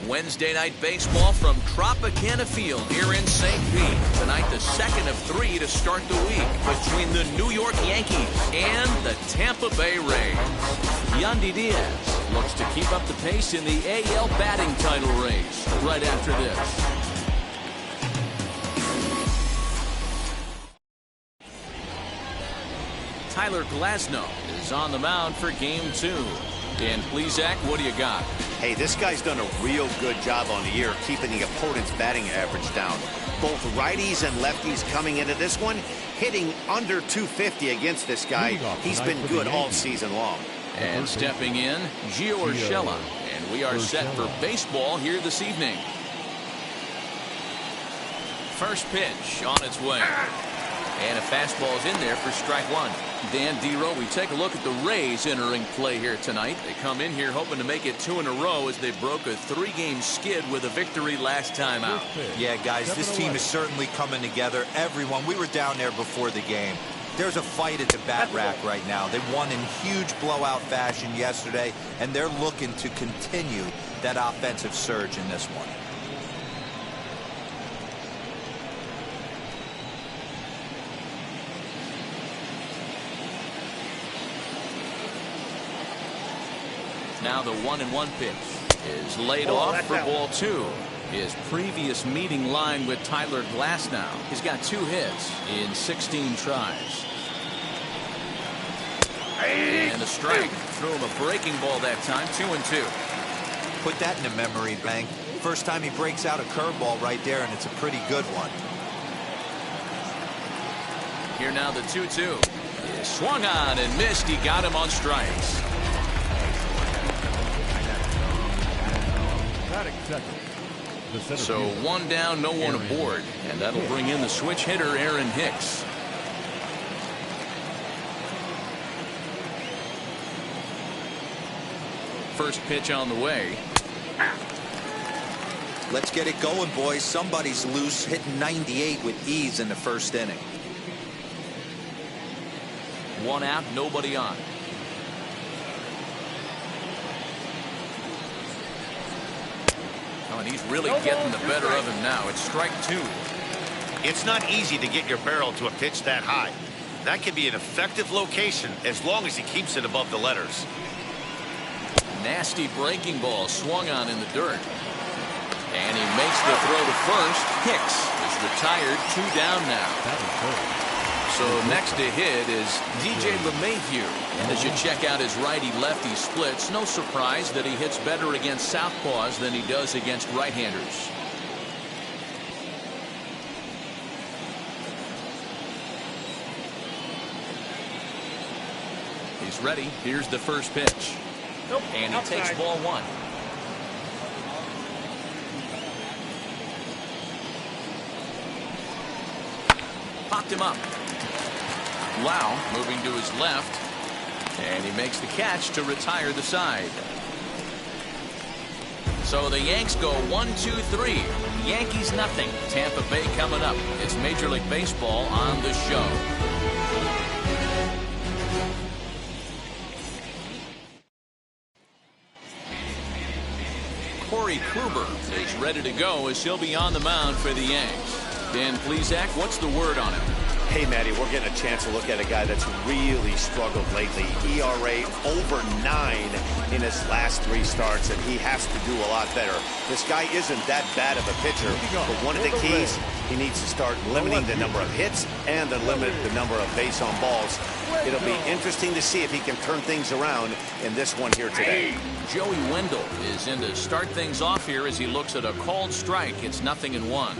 Wednesday night baseball from Tropicana Field here in St. Pete. Tonight, the second of three to start the week between the New York Yankees and the Tampa Bay Rays. Yandy Diaz looks to keep up the pace in the AL batting title race right after this. Tyler Glasnow is on the mound for game 2. And please, Zach, what do you got? Hey, this guy's done a real good job on the year keeping the opponent's batting average down. Both righties and lefties coming into this one, hitting under 250 against this guy. He's been good all season long. And stepping in, Gio Urshela. And we are set for baseball here this evening. First pitch on its way. And a fastball's in there for strike one. Dan Dero, we take a look at the Rays entering play here tonight. They come in here hoping to make it 2 in a row as they broke a 3-game skid with a victory last time out. Yeah, guys, this team is certainly coming together. Everyone, we were down there before the game. There's a fight at the bat rack right now. They won in huge blowout fashion yesterday, and they're looking to continue that offensive surge in this one. Now the 1-1 pitch is laid off for ball 2. His previous meeting line with Tyler Glasnow. He's got 2 hits in 16 tries. And a strike. Threw him a breaking ball that time. 2-2. Put that in the memory bank. First time he breaks out a curveball right there, and it's a pretty good one. Here now the 2-2. He swung on and missed. He got him on strikes. So 1 down, no one aboard, and that'll bring in the switch hitter Aaron Hicks. First pitch on the way. Let's get it going, boys. Somebody's loose, hitting 98 with ease in the first inning. 1 out, nobody on. And he's really getting the better of him now. It's strike 2. It's not easy to get your barrel to a pitch that high. That can be an effective location as long as he keeps it above the letters. Nasty breaking ball swung on in the dirt. And he makes the throw to first. Hicks is retired. 2 down now. So next to hit is DJ LeMahieu. And as you check out his righty-lefty splits, no surprise that he hits better against southpaws than he does against right-handers. He's ready. Here's the first pitch. And he takes ball 1. Popped him up. Lau moving to his left, and he makes the catch to retire the side. So the Yanks go 1-2-3. Yankees nothing. Tampa Bay coming up. It's Major League Baseball on the show. Corey Kluber is ready to go as he'll be on the mound for the Yanks. Dan Plesac, what's the word on him? Hey, Matty, we're getting a chance to look at a guy that's really struggled lately. ERA over 9 in his last 3 starts, and he has to do a lot better. This guy isn't that bad of a pitcher, but one of the keys, he needs to start limiting the number of hits and to limit the number of base on balls. It'll be interesting to see if he can turn things around in this one here today. Joey Wendell is in to start things off here as he looks at a called strike. It's 0-1.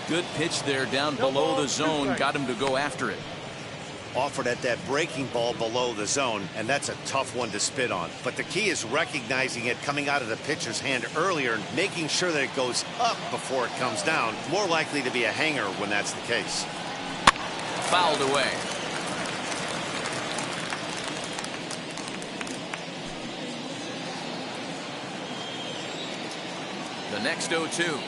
Good pitch there down below the zone. Got him to go after it. Offered at that breaking ball below the zone, and that's a tough one to spit on. But the key is recognizing it coming out of the pitcher's hand earlier and making sure that it goes up before it comes down. More likely to be a hanger when that's the case. Fouled away. The next 0-2.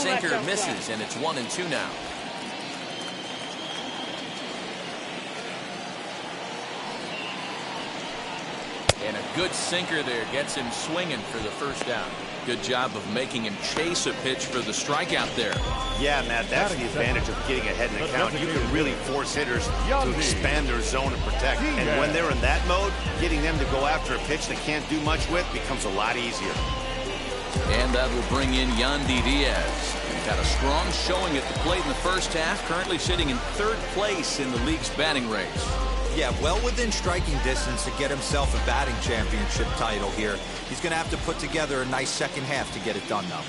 sinker misses, and it's 1-2 now. And a good sinker there gets him swinging for the first out. Good job of making him chase a pitch for the strikeout there. Yeah, Matt, that's the advantage of getting ahead in the count. You can really force hitters to expand their zone and protect. And when they're in that mode, getting them to go after a pitch they can't do much with becomes a lot easier. And that will bring in Yandy Diaz. He's got a strong showing at the plate in the first half, currently sitting in 3rd place in the league's batting race. Yeah, well within striking distance to get himself a batting championship title here. He's going to have to put together a nice second half to get it done, though.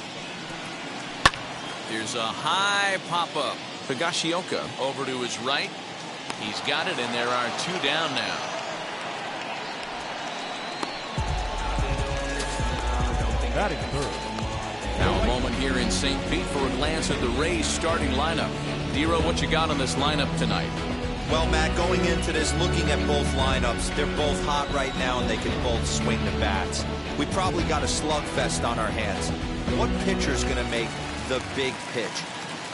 Here's a high pop-up. Higashioka over to his right. He's got it, and there are 2 down now. Batting third. Now a moment here in St. Pete for a glance at the Rays starting lineup. Dero, what you got on this lineup tonight? Well, Matt, going into this, looking at both lineups, they're both hot right now, and they can both swing the bats. We probably got a slugfest on our hands. What pitcher's going to make the big pitch?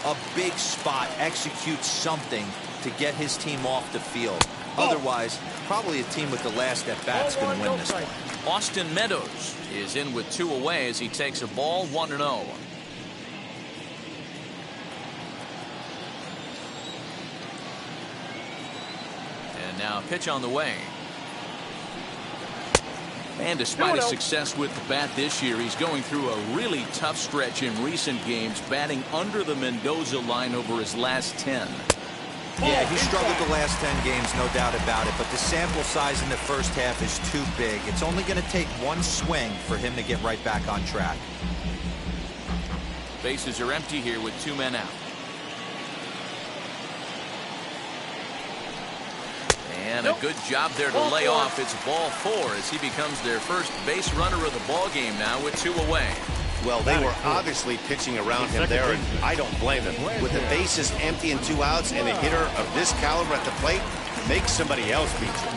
A big spot, execute something to get his team off the field. Otherwise, probably a team with the last at-bat's going to win this one. Austin Meadows is in with 2 away as he takes a ball 1-0. Now a pitch on the way. And despite his success with the bat this year, he's going through a really tough stretch in recent games, batting under the Mendoza line over his last 10. Yeah, he struggled the last 10 games, no doubt about it, but the sample size in the first half is too big. It's only going to take one swing for him to get right back on track. Bases are empty here with 2 men out. And a good job there to lay off. It's ball 4 as he becomes their first base runner of the ball game now with 2 away. Well, they were obviously pitching around him there, and I don't blame him. With the bases empty and 2 outs and a hitter of this caliber at the plate, make somebody else beat you.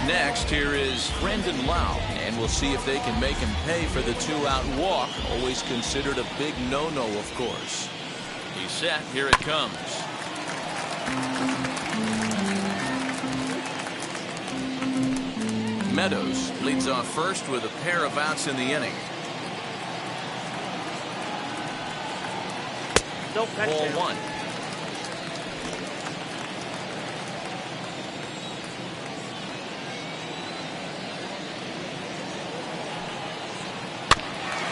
Next, here is Brandon Lau, and we'll see if they can make him pay for the 2-out walk. Always considered a big no-no, of course. He's set. Here it comes. Meadows leads off first with a pair of outs in the inning. Ball 1.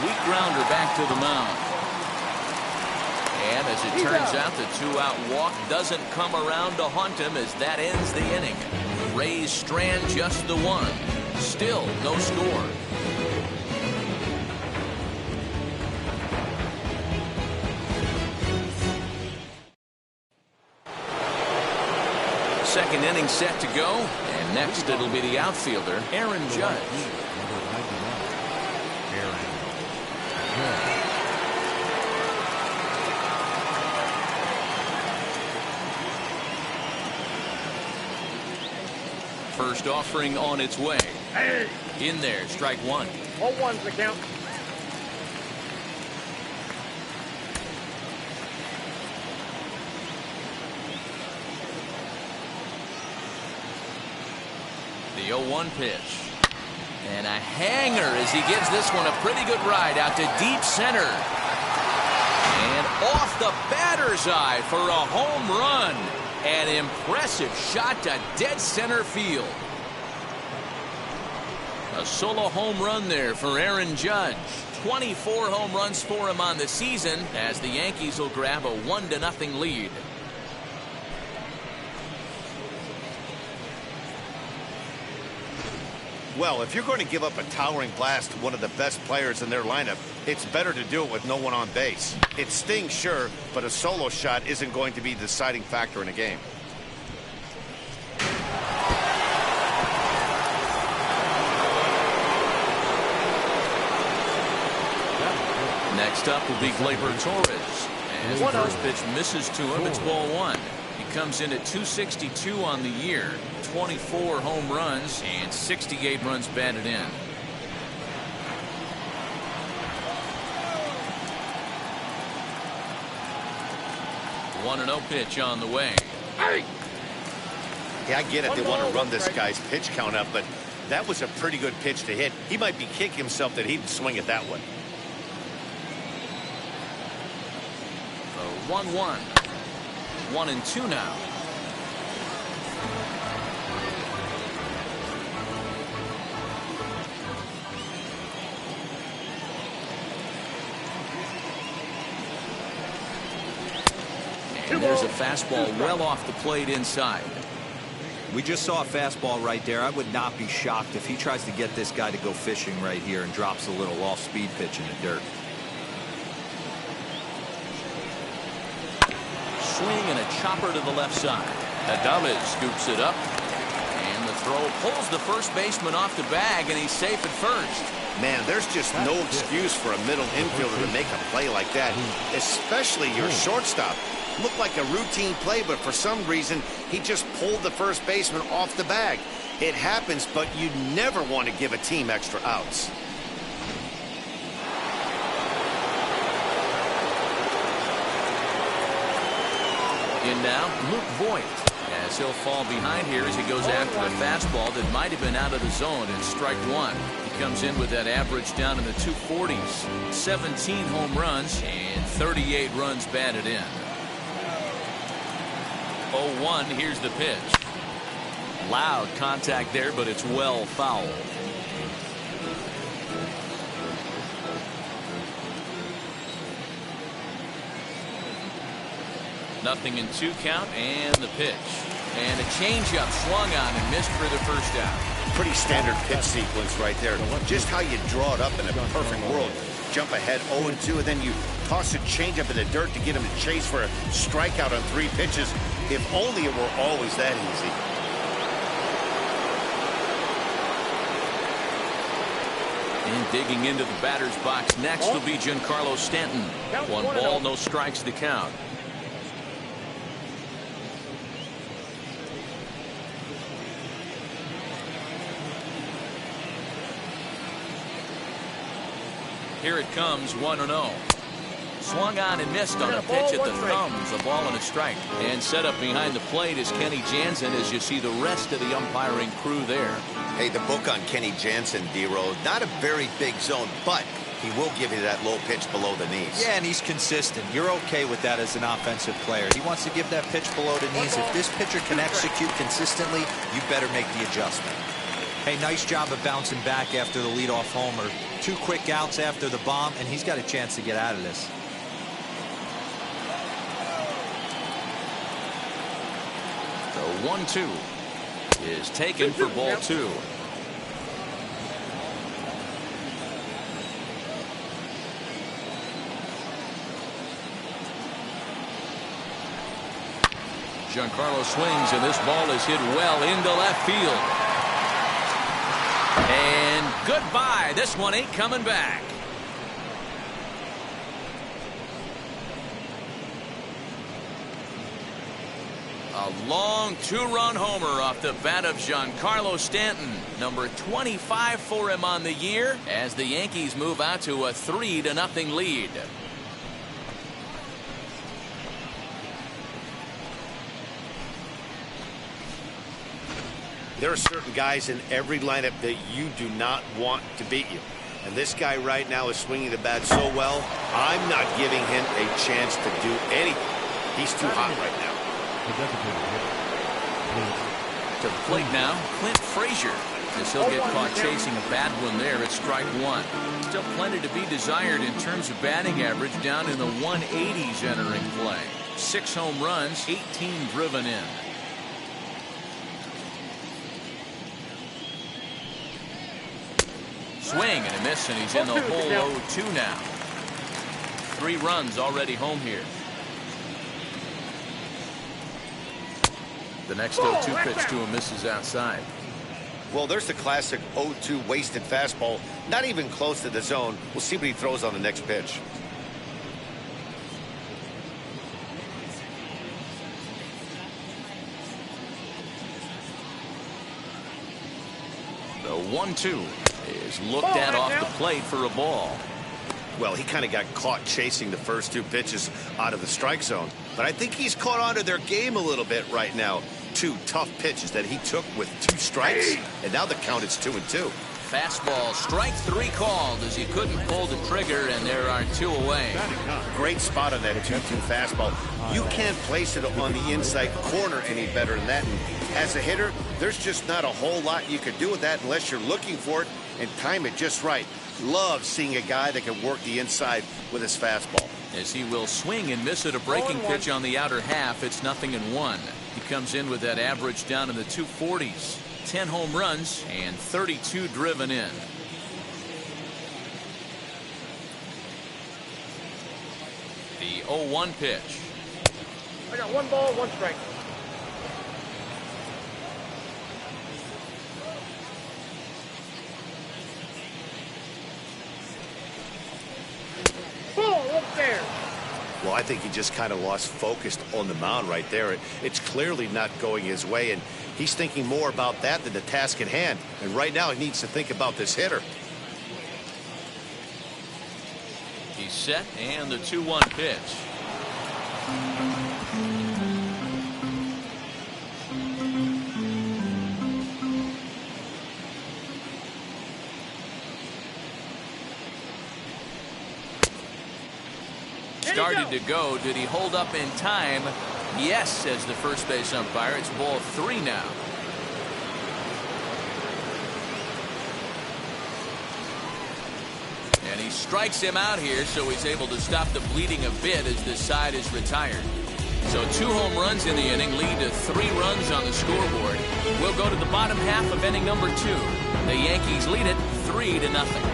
Weak grounder back to the mound. And as it turns out, the 2-out walk doesn't come around to haunt him as that ends the inning. The Rays strand just the 1. Still no score. Second inning set to go, and next it'll be the outfielder, Aaron Judge. First offering on its way. In there, strike 1. 0-1's the count. The 0-1 pitch. And a hanger as he gives this one a pretty good ride out to deep center. And off the batter's eye for a home run. An impressive shot to dead center field. A solo home run there for Aaron Judge. 24 home runs for him on the season as the Yankees will grab a 1-0 lead. Well, if you're going to give up a towering blast to one of the best players in their lineup, it's better to do it with no one on base. It stings, sure, but a solo shot isn't going to be the deciding factor in a game. Next up will be Gleyber Torres. As the first pitch misses to him, it's ball 1. He comes in at .262 on the year, 24 home runs, and 68 runs batted in. 1-0 pitch on the way. Yeah, I get it. They want to run this guy's pitch count up, but that was a pretty good pitch to hit. He might be kicking himself that he didn't swing it that way. 1-1. 1-2 now. And there's a fastball well off the plate inside. We just saw a fastball right there. I would not be shocked if he tries to get this guy to go fishing right here and drops a little off-speed pitch in the dirt. Swing and a chopper to the left side. Adames scoops it up. And the throw pulls the first baseman off the bag, and he's safe at first. Man, there's just no excuse for a middle infielder to make a play like that, especially your shortstop. Looked like a routine play, but for some reason, he just pulled the first baseman off the bag. It happens, but you never want to give a team extra outs. In now, Luke Voigt, as he'll fall behind here as he goes after a fastball that might have been out of the zone and strike one. He comes in with that average down in the 240s. 17 home runs and 38 runs batted in. 0-1, here's the pitch. Loud contact there, but it's well fouled. Nothing in 2 count, and the pitch. And a changeup swung on and missed for the first out. Pretty standard pitch sequence right there. Just how you draw it up in a perfect world. Jump ahead 0-2, and then you toss a changeup in the dirt to get him to chase for a strikeout on 3 pitches. If only it were always that easy. And digging into the batter's box next will be Giancarlo Stanton. 1 ball, no strikes to count. Here it comes, 1-0. Swung on and missed on a pitch at the thumbs. A ball and a strike. And set up behind the plate is Kenny Jansen as you see the rest of the umpiring crew there. Hey, the book on Kenny Jansen, D-Row, not a very big zone, but he will give you that low pitch below the knees. Yeah, and he's consistent. You're okay with that as an offensive player. He wants to give that pitch below the knees. If this pitcher can execute consistently, you better make the adjustment. Hey, nice job of bouncing back after the leadoff homer. 2 quick outs after the bomb, and he's got a chance to get out of this. The 1-2 is taken for ball 2. Giancarlo swings, and this ball is hit well into left field. And goodbye. This one ain't coming back. A long 2-run homer off the bat of Giancarlo Stanton. Number 25 for him on the year as the Yankees move out to a 3-0 lead. There are certain guys in every lineup that you do not want to beat you. And this guy right now is swinging the bat so well, I'm not giving him a chance to do anything. He's too hot right now. To the plate now, Clint Frazier. As he'll get caught chasing a bad one there at strike 1. Still plenty to be desired in terms of batting average, down in the 180s entering play. 6 home runs, 18 driven in. Swing and a miss, and he's in the hole 0-2 now. 3 runs already home here. The next 0-2 pitch to him misses outside. Well, there's the classic 0-2 wasted fastball. Not even close to the zone. We'll see what he throws on the next pitch. The 1-2 is looked at off the plate for a ball. Well, he kind of got caught chasing the first 2 pitches out of the strike zone. But I think he's caught on to their game a little bit right now. 2 tough pitches that he took with 2 strikes. And now the count is 2-2. Fastball, strike 3 called as he couldn't pull the trigger, and there are 2 away. Great spot on that 2-2 fastball. You can't place it on the inside corner any better than that. And as a hitter, there's just not a whole lot you could do with that unless you're looking for it and time it just right. Love seeing a guy that can work the inside with his fastball. As he will swing and miss at a breaking pitch on the outer half, it's 0-1. He comes in with that average down in the 240s. 10 home runs and 32 driven in. The 0-1 pitch. I got 1 ball, 1 strike. Ball up there. Well, I think he just kind of lost focus on the mound right there. It's clearly not going his way, and he's thinking more about that than the task at hand. And right now he needs to think about this hitter. He's set, and the 2-1 pitch. Started to go. Did he hold up in time? Yes, says the first base umpire. It's ball 3 now. And he strikes him out here, so he's able to stop the bleeding a bit as this side is retired. So 2 home runs in the inning lead to 3 runs on the scoreboard. We'll go to the bottom half of inning number 2. The Yankees lead it 3-0.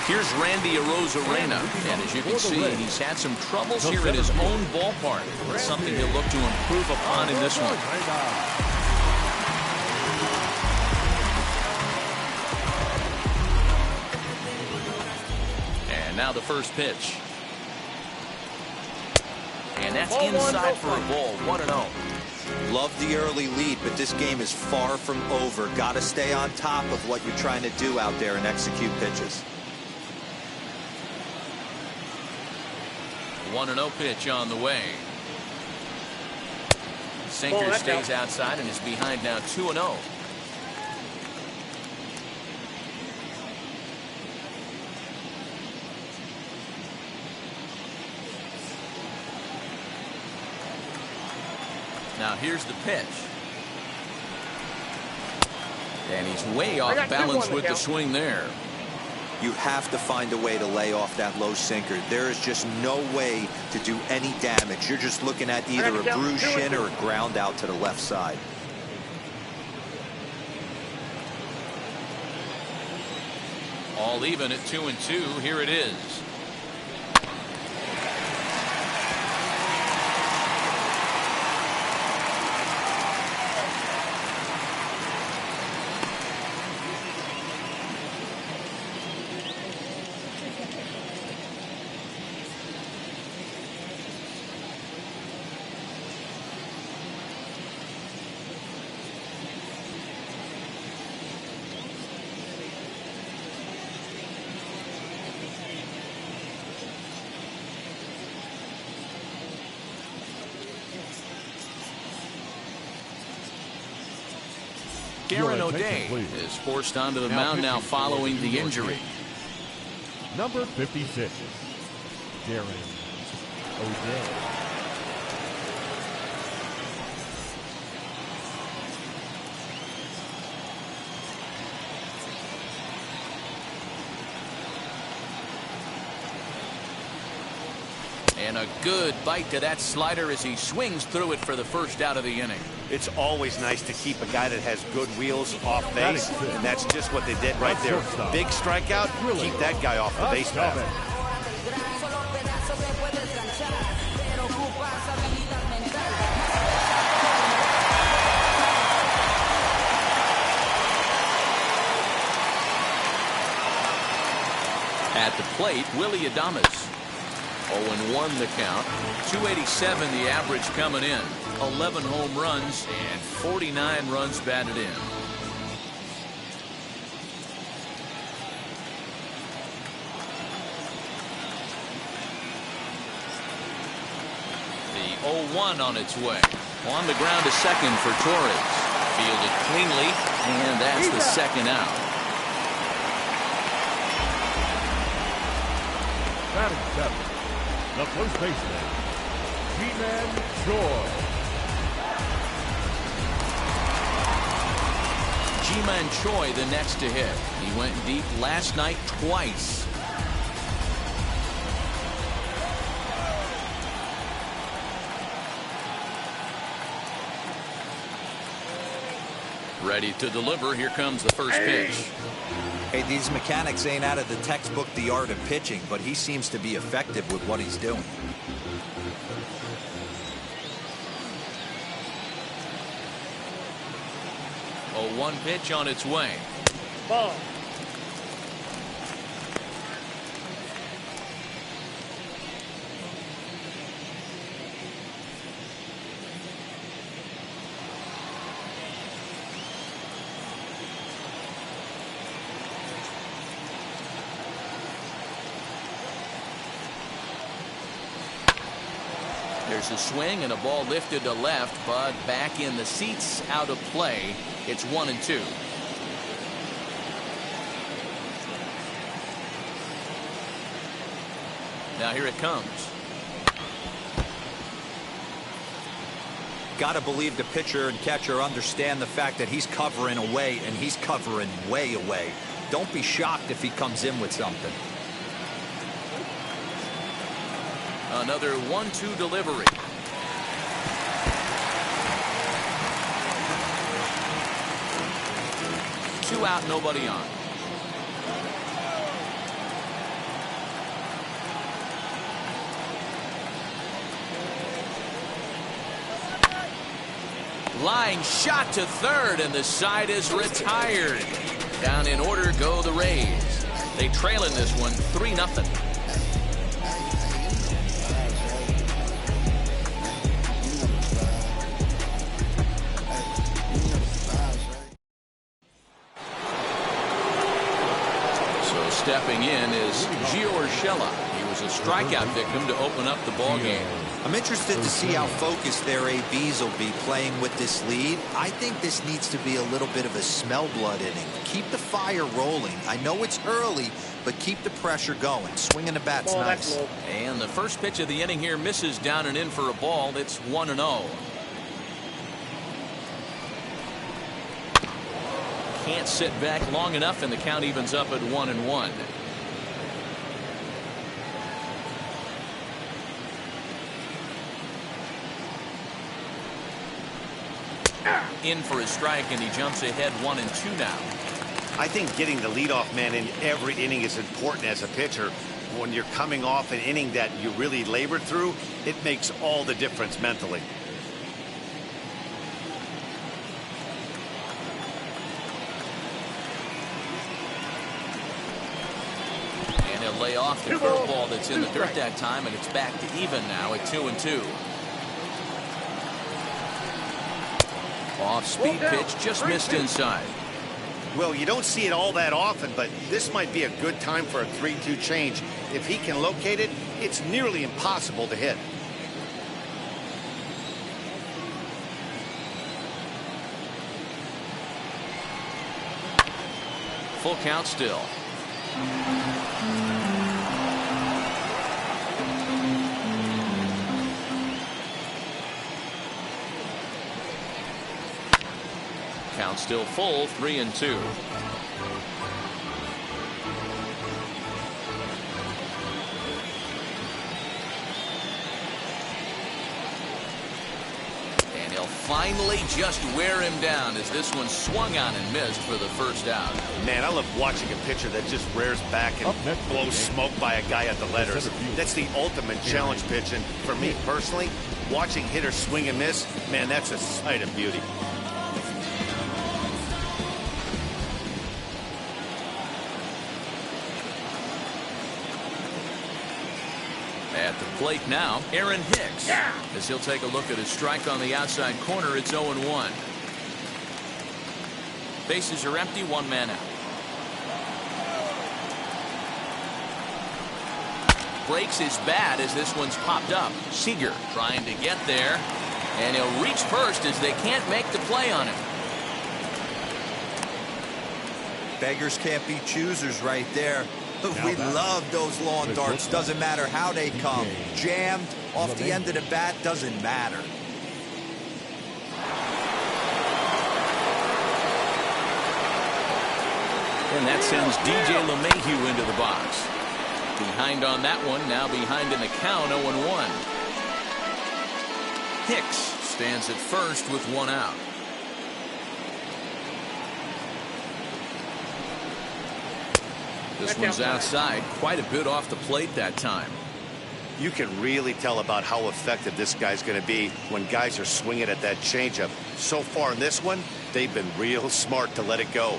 Here's Randy Arozarena, and as you can see, he's had some troubles here at his own ballpark. It's something he'll look to improve upon in this one. And now the first pitch. And that's inside for a ball, 1-0. Love the early lead, but this game is far from over. Got to stay on top of what you're trying to do out there and execute pitches. 1-0 pitch on the way. Sinker stays outside and is behind now 2-0. Now here's the pitch. And he's way off balance with the swing there. You have to find a way to lay off that low sinker. There is just no way to do any damage. You're just looking at either a bruised shin or a ground out to the left side. All even at 2-2. Here it is. Aaron O'Day is forced onto the mound now following the injury. Number 56, Darren O'Day. And a good bite to that slider as he swings through it for the first out of the inning. It's always nice to keep a guy that has good wheels off base, and that's just what they did right there. Big strikeout, keep that guy off the base path. At the plate, Willie Adames. 0-1 the count. 287 the average coming in. 11 home runs and 49 runs batted in. The 0-1 on its way. On the ground to second for Torres. Fielded cleanly, and that's the second out. Batting seventh, the first baseman, G-Man Choi. Ji-Man Choi the next to hit. He went deep last night twice. Ready to deliver. Here comes the first pitch. Hey, these mechanics ain't out of the textbook The Art of Pitching, but he seems to be effective with what he's doing. A 1 pitch on its way. Ball. There's a swing and a ball lifted to left, but back in the seats, out of play. It's 1-2. Now here it comes. Gotta believe the pitcher and catcher understand the fact that he's covering away, and he's covering way away. Don't be shocked if he comes in with something. Another 1-2 delivery. Two out, nobody on. Line shot to third, and the side is retired. Down in order go the Rays. They trail in this one 3-0. Stepping in is Gio Urshela. He was a strikeout victim to open up the ball game. I'm interested to see how focused their ABs will be playing with this lead. I think this needs to be a little bit of a smell blood inning. Keep the fire rolling. I know it's early, but keep the pressure going. Swinging the bat's nice. And the first pitch of the inning here misses down and in for a ball. It's 1-0. Can't sit back long enough, and the count evens up at 1-1. In for a strike, and he jumps ahead 1-2 now. I think getting the leadoff man in every inning is important as a pitcher. When you're coming off an inning that you really labored through, it makes all the difference mentally. Lay off the curveball that's in the dirt that time, and it's back to even now at 2-2. Off speed pitch, just missed inside. Well, you don't see it all that often, but this might be a good time for a 3-2 change. If he can locate it, it's nearly impossible to hit. Full count still. Count still full, 3-2. And he'll finally just wear him down as this one swung on and missed for the first out. Man, I love watching a pitcher that just rears back and blows smoke by a guy at the letters. That's the ultimate challenge pitch, and for me personally, watching hitters swing and miss, man, that's a sight of beauty. At the plate now, Aaron Hicks. As he'll take a look at his strike on the outside corner, it's 0-1. Bases are empty, one man out. breaks his bat as this one's popped up. Seager trying to get there, and he'll reach first as they can't make the play on him. Beggars can't be choosers right there. We love those long darts. Doesn't matter how they come. Jammed off the end of the bat, doesn't matter. And that sends DJ LeMahieu into the box. Behind on that one, now behind in the count, 0-1. Hicks stands at first with one out. This one's outside, quite a bit off the plate that time. You can really tell about how effective this guy's going to be when guys are swinging at that changeup. So far in this one, they've been real smart to let it go.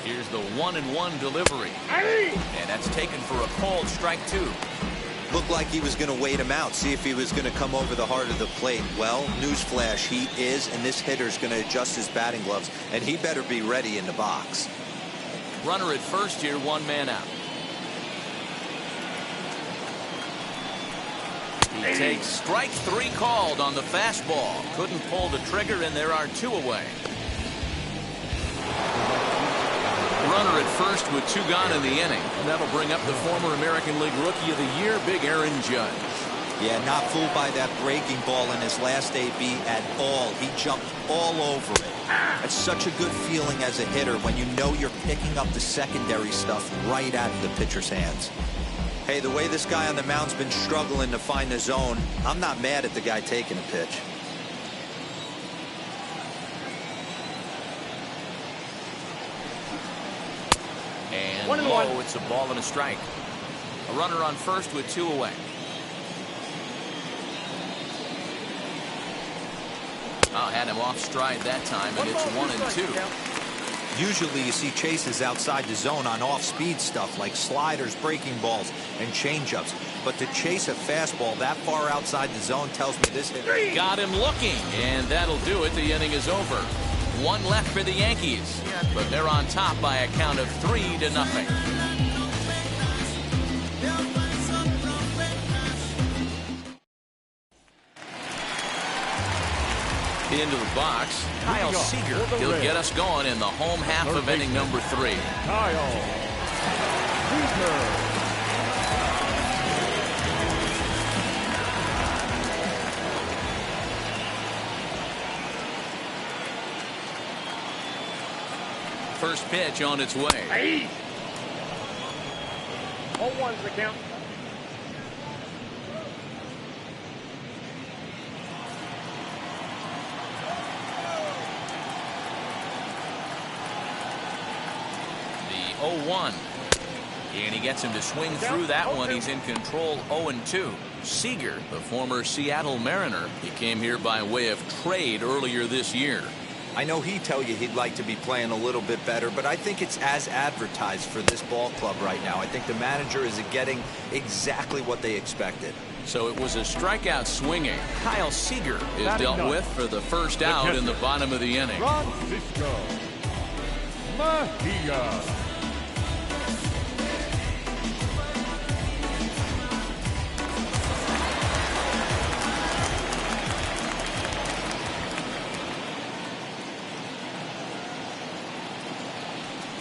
Here's the 1-1 delivery. And that's taken for a called strike 2. Looked like he was going to wait him out, see if he was going to come over the heart of the plate. Well, newsflash, he is, and this hitter's going to adjust his batting gloves, and he better be ready in the box. Runner at first here, one man out. He takes strike 3 called on the fastball. Couldn't pull the trigger, and there are 2 away. Runner at first with 2 gone in the inning, and that'll bring up the former American League Rookie of the Year, Big Aaron Judge. Yeah, not fooled by that breaking ball in his last AB at all. He jumped all over it. That's such a good feeling as a hitter when you know you're picking up the secondary stuff right out of the pitcher's hands. Hey, the way this guy on the mound's been struggling to find the zone, I'm not mad at the guy taking a pitch. And 1-1. it's a ball and a strike. A runner on first with 2 away. Oh, had him off stride that time, and it's 1-2. Usually you see chases outside the zone on off-speed stuff like sliders, breaking balls, and changeups. But to chase a fastball that far outside the zone tells me this hitter got him looking, and that'll do it. The inning is over. 1 left for the Yankees, but they're on top by a count of 3-0. Into the box, Kyle Seager. He'll get us going in the home half of inning number 3. Kyle Seager. First pitch on its way. 0-1's the count. The 0-1. And he gets him to swing through that one. He's in control. 0-2. Seager, the former Seattle Mariner, he came here by way of trade earlier this year. I know he'd tell you he'd like to be playing a little bit better, but I think it's as advertised for this ball club right now. I think the manager is getting exactly what they expected. So it was a strikeout swinging. Kyle Seager is dealt with for the first out in the bottom of the inning. Francisco Mejia.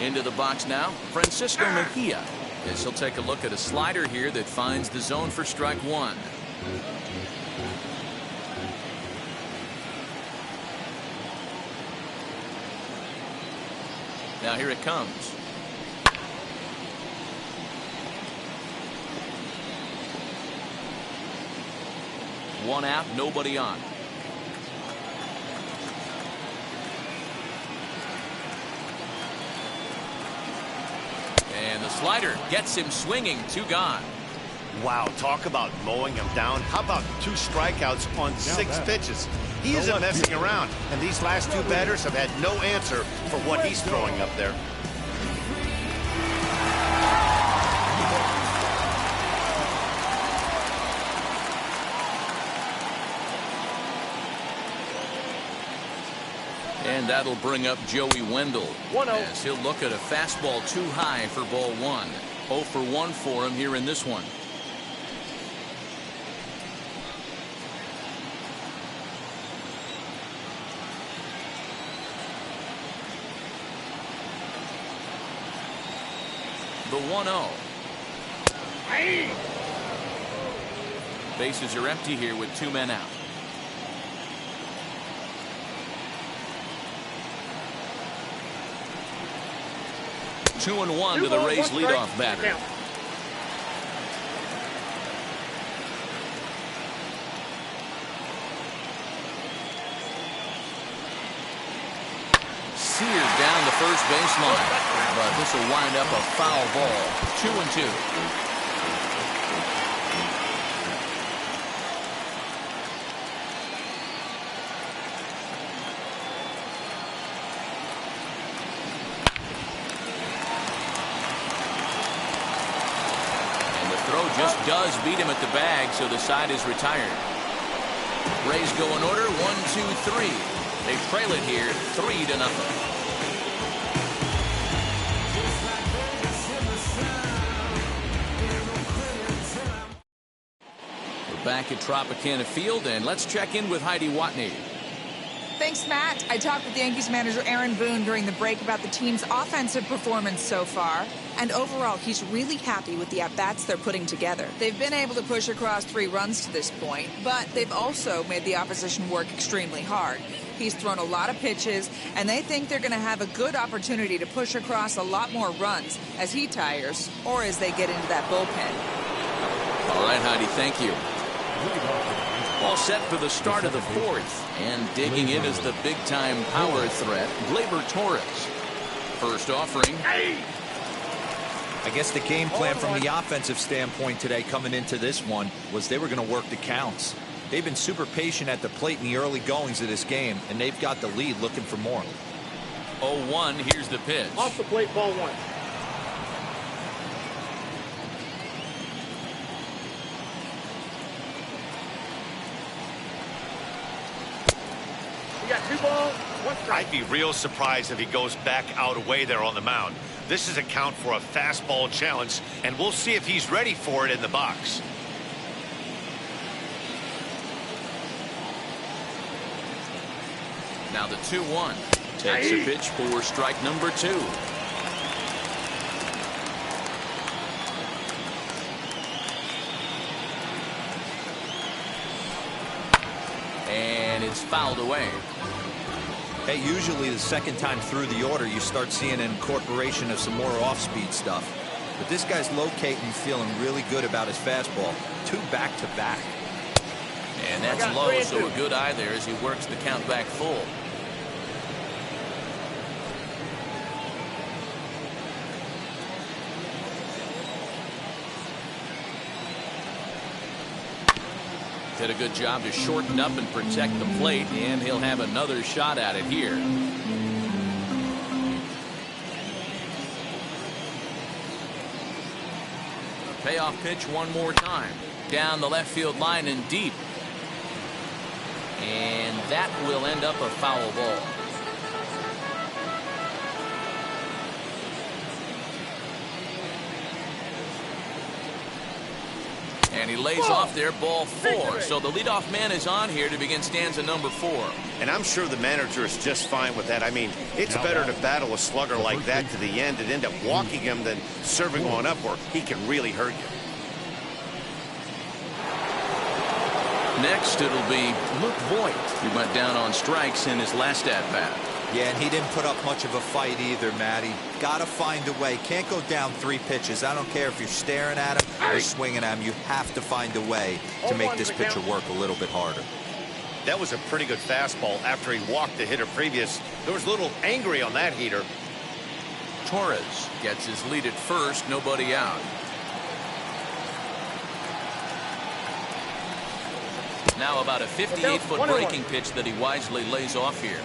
Into the box now, Francisco Mejia. As he'll take a look at a slider here that finds the zone for strike 1. Now here it comes. One out, nobody on. And the slider gets him swinging. 2 gone. Wow, talk about mowing him down. How about 2 strikeouts on 6 pitches? He isn't messing around, and these last 2 batters have had no answer for what he's throwing up there. And And that'll bring up Joey Wendell 1-0. as he'll look at a fastball too high for ball one. 0 for 1 for him here in this one. The 1-0. Bases are empty here with 2 men out. Two and one to the Rays leadoff batter. Seared down the first baseline, but this will wind up a foul ball. 2-2. Just does beat him at the bag, so the side is retired. Rays go in order 1-2-3. They trail it here 3-0. We're back at Tropicana Field, and let's check in with Heidi Watney. Thanks, Matt. I talked with Yankees manager Aaron Boone during the break about the team's offensive performance so far. And overall, he's really happy with the at-bats they're putting together. They've been able to push across 3 runs to this point, but they've also made the opposition work extremely hard. He's thrown a lot of pitches, and they think they're going to have a good opportunity to push across a lot more runs as he tires or as they get into that bullpen. All right, Heidi, thank you. All set for the start of the 4th, and digging in is the big-time power threat, Gleyber Torres. First offering. I guess the game plan from the offensive standpoint today coming into this one was they were going to work the counts. They've been super patient at the plate in the early goings of this game, and they've got the lead looking for more. 0-1, here's the pitch. Off the plate, ball 1. We got 2 balls, 1 strike. I'd be real surprised if he goes back out away there on the mound. This is a count for a fastball challenge, and we'll see if he's ready for it in the box. Now the 2-1. Takes a pitch for strike number 2. And it's fouled away. Hey, usually the second time through the order, you start seeing an incorporation of some more off-speed stuff. But this guy's locating, feeling really good about his fastball. 2 back-to-back. And that's low, so a good eye there as he works the count back full. Did a good job to shorten up and protect the plate, and he'll have another shot at it here. Payoff pitch one more time. Down the left field line and deep. And that will end up a foul ball. And he lays off there, ball 4. So the leadoff man is on here to begin stanza number 4. And I'm sure the manager is just fine with that. I mean, it's better to battle a slugger like that to the end and end up walking him than serving one up where he can really hurt you. Next, it'll be Luke Voigt, who went down on strikes in his last at-bat. Yeah, and he didn't put up much of a fight either, Matty. Got to find a way. Can't go down 3 pitches. I don't care if you're staring at him or swinging at him. You have to find a way to make this pitcher work a little bit harder. That was a pretty good fastball after he walked the hitter previous. There was a little angry on that heater. Torres gets his lead at first, nobody out. Now about a 58-foot breaking pitch that he wisely lays off here.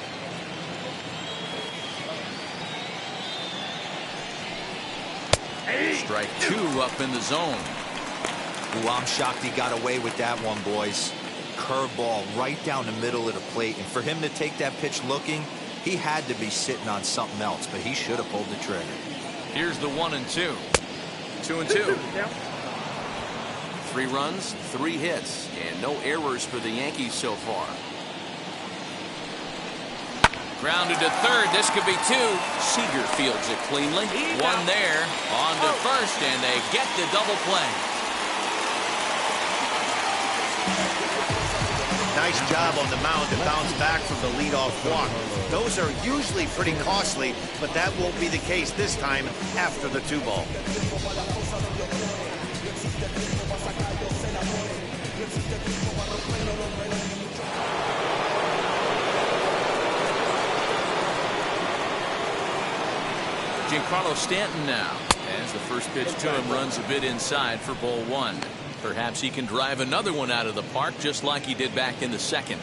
Strike 2 up in the zone. Ooh, I'm shocked he got away with that one, boys. Curveball right down the middle of the plate. And for him to take that pitch looking, He had to be sitting on something else, but he should have pulled the trigger. Here's the 1-2. 2-2. 3 runs, 3 hits, and no errors for the Yankees so far. Grounded to third. This could be 2. Seager fields it cleanly. 1 there. On to first, and they get the double play. Nice job on the mound to bounce back from the leadoff walk. Those are usually pretty costly, but that won't be the case this time after the 2-ball. Giancarlo Stanton now, as the first pitch to him runs a bit inside for ball 1. Perhaps he can drive another one out of the park just like he did back in the second.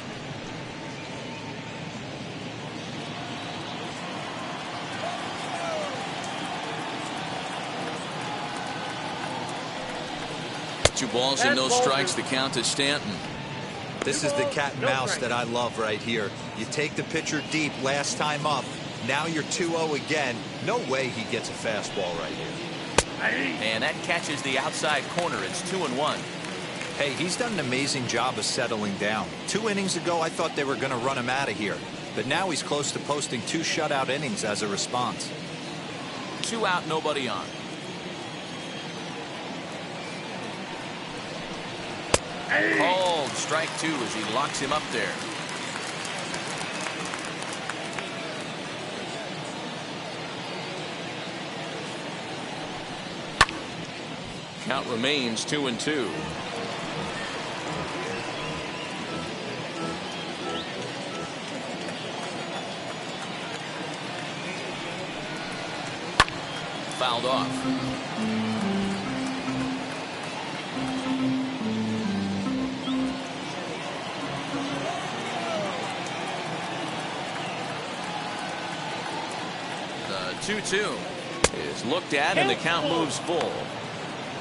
Two balls and no strikes. The count to Stanton. This is the cat and mouse that I love right here. You take the pitcher deep last time up. Now you're 2-0 again. No way he gets a fastball right here. And that catches the outside corner. It's 2-1. Hey, he's done an amazing job of settling down. 2 innings ago, I thought they were going to run him out of here. But now he's close to posting 2 shutout innings as a response. 2 out, nobody on. Called strike 2 as he locks him up there. Count remains 2-2. Fouled off. The 2-2 is looked at and the count moves full.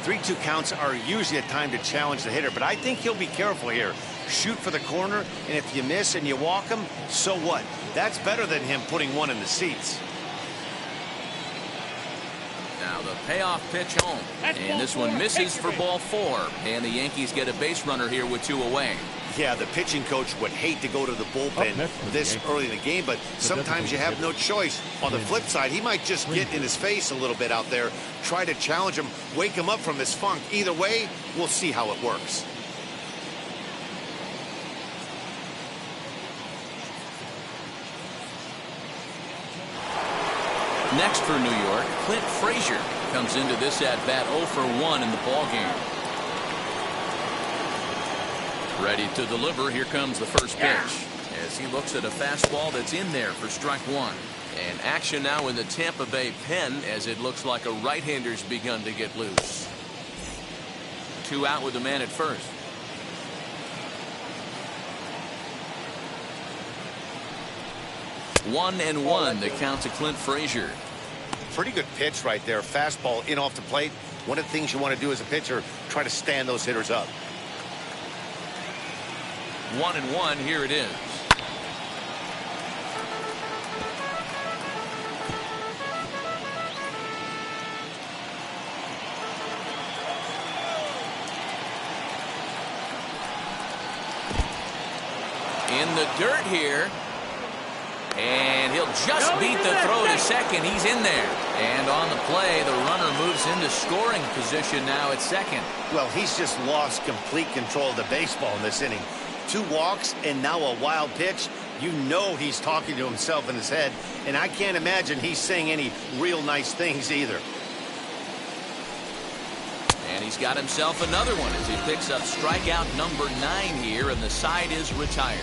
3-2 counts are usually a time to challenge the hitter, but I think he'll be careful here. Shoot for the corner, and if you miss and you walk him, so what? That's better than him putting one in the seats. Now the payoff pitch home, and this one misses for ball 4, and the Yankees get a base runner here with 2 away. Yeah, the pitching coach would hate to go to the bullpen this early in the game, but sometimes you have no choice. On the flip side, he might just get in his face a little bit out there, try to challenge him, wake him up from his funk. Either way, we'll see how it works. Next for New York, Clint Frazier comes into this at-bat 0 for 1 in the ballgame. Ready to deliver. Here comes the first pitch as he looks at a fastball that's in there for strike 1. And action now in the Tampa Bay pen as it looks like a right-hander's begun to get loose. 2 out with the man at first. 1-1 the count to Clint Frazier. Pretty good pitch right there. Fastball in off the plate. One of the things you want to do as a pitcher, try to stand those hitters up. 1-1, here it is. In the dirt here. And he'll just beat the throw to second. He's in there. And on the play, the runner moves into scoring position now at second. Well, he's just lost complete control of the baseball in this inning. 2 walks and now a wild pitch. You know he's talking to himself in his head, and I can't imagine he's saying any real nice things either. And he's got himself another one as he picks up strikeout number 9 here, and the side is retired.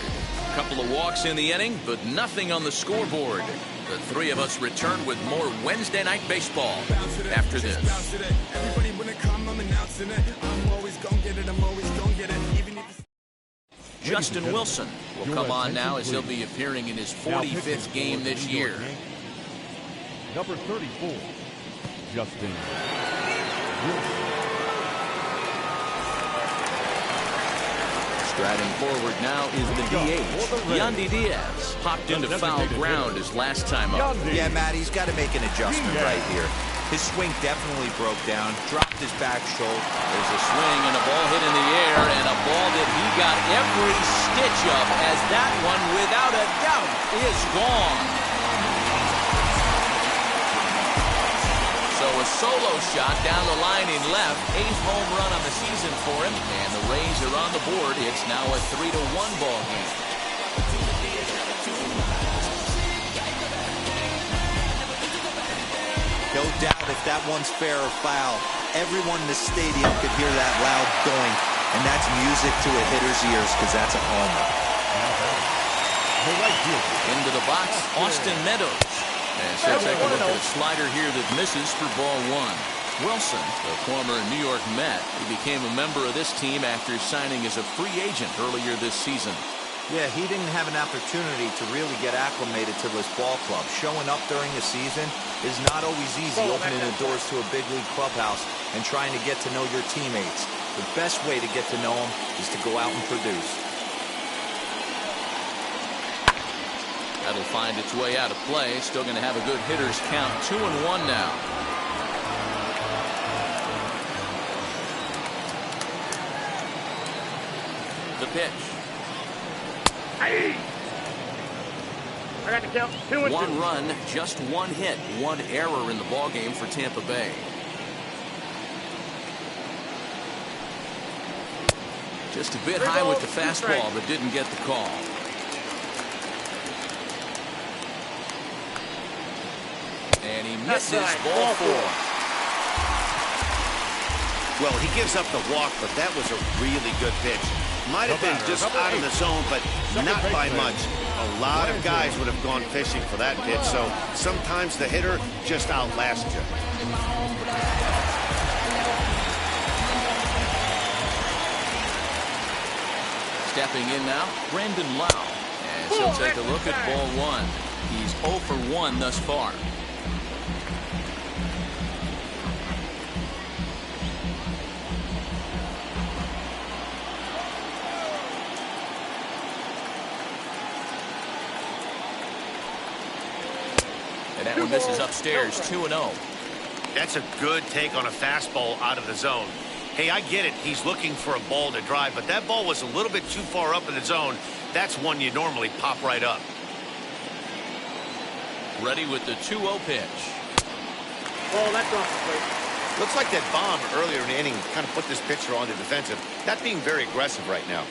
A couple of walks in the inning, but nothing on the scoreboard. The 3 of us return with more Wednesday Night Baseball after this. Justin Wilson will come on now as he'll be appearing in his 45th game this year. Number 34, Justin Wilson. Striding forward now is the DH, Yandy Diaz. Popped into foul ground his last time up. Yeah, Matt, he's got to make an adjustment right here. His swing definitely broke down, dropped his back shoulder. There's a swing and a ball hit in the air, and a ball that he got every stitch of, as that one, without a doubt, is gone. So a solo shot down the line in left, 8th home run on the season for him, and the Rays are on the board. It's now a 3-1 ball game. No doubt if that one's fair or foul, everyone in the stadium could hear that loud doink, and that's music to a hitter's ears because that's a homer. Into the box, Austin Meadows. And so take a look at a slider here that misses for ball one. Wilson, the former New York Met, he became a member of this team after signing as a free agent earlier this season. Yeah, he didn't have an opportunity to really get acclimated to this ball club. Showing up during the season is not always easy, opening the doors to a big league clubhouse and trying to get to know your teammates. The best way to get to know them is to go out and produce. That'll find its way out of play. Still going to have a good hitter's count. 2-1 now. The pitch. I got the count. 2-2. One run, just one hit, one error in the ballgame for Tampa Bay. Just a bit high with the fastball, but didn't get the call. And he misses ball four. Well, he gives up the walk, but that was a really good pitch. Might have been just out of the zone, but not by much. A lot of guys would have gone fishing for that pitch, so sometimes the hitter just outlasts you. Stepping in now, Brandon Lau. And she'll take a look at ball one. He's 0 for 1 thus far. And that one misses upstairs, 2-0. That's a good take on a fastball out of the zone. Hey, I get it. He's looking for a ball to drive, but that ball was a little bit too far up in the zone. That's one you normally pop right up. Ready with the 2-0 pitch. Oh, that's off the plate. Looks like that bomb earlier in the inning kind of put this pitcher on the defensive. Not being very aggressive right now.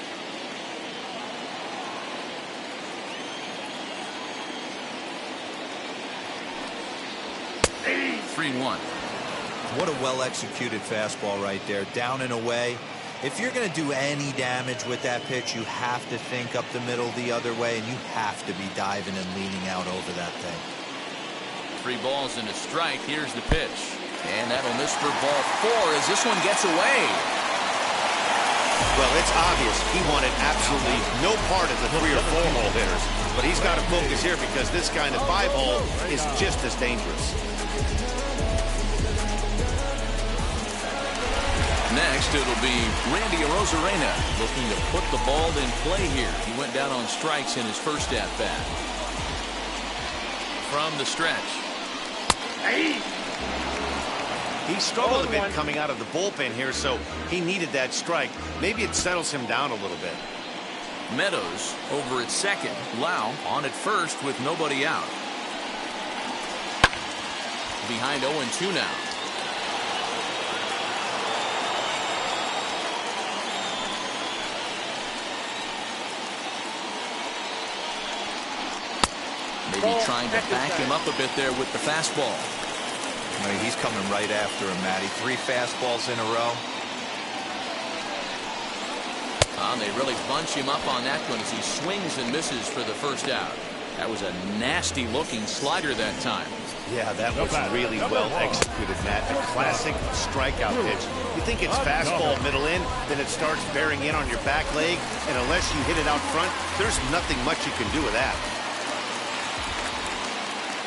Hey, 3-1. What a well-executed fastball right there, down and away. If you're going to do any damage with that pitch, you have to think up the middle the other way, and you have to be diving and leaning out over that thing. 3 balls and a strike. Here's the pitch. And that'll miss for ball 4 as this one gets away. Well, it's obvious he wanted absolutely no part of the 3 or 4 hole hitters. But he's got to focus here because this kind of 5 hole is just as dangerous. Next, it'll be Randy Arozarena looking to put the ball in play here. He went down on strikes in his first at-bat. From the stretch. Hey. He struggled a bit coming out of the bullpen here, so he needed that strike. Maybe it settles him down a little bit. Meadows over at second. Lau on at first with nobody out. Behind 0-2 now. Maybe trying to back him up a bit there with the fastball. I mean, he's coming right after him, Matty. 3 fastballs in a row. They really bunch him up on that one as he swings and misses for the first out. That was a nasty looking slider that time. Yeah, that was really well executed, Matt. A classic strikeout pitch. You think it's fastball middle in, then it starts bearing in on your back leg, and unless you hit it out front, there's nothing much you can do with that.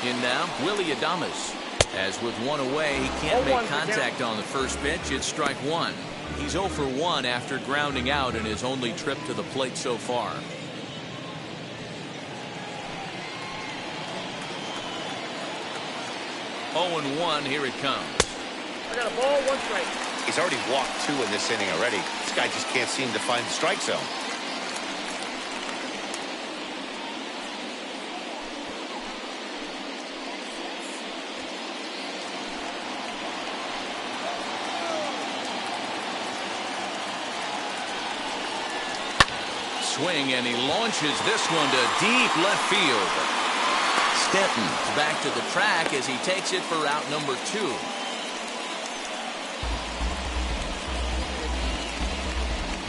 In now, Willie Adames. As with one away, he can't make contact on the first pitch. It's strike one. He's 0 for 1 after grounding out in his only trip to the plate so far. 0-1, here it comes. I got a ball, 1 strike. He's already walked 2 in this inning already. This guy just can't seem to find the strike zone. Swing, and he launches this one to deep left field. Stanton's back to the track as he takes it for out number 2.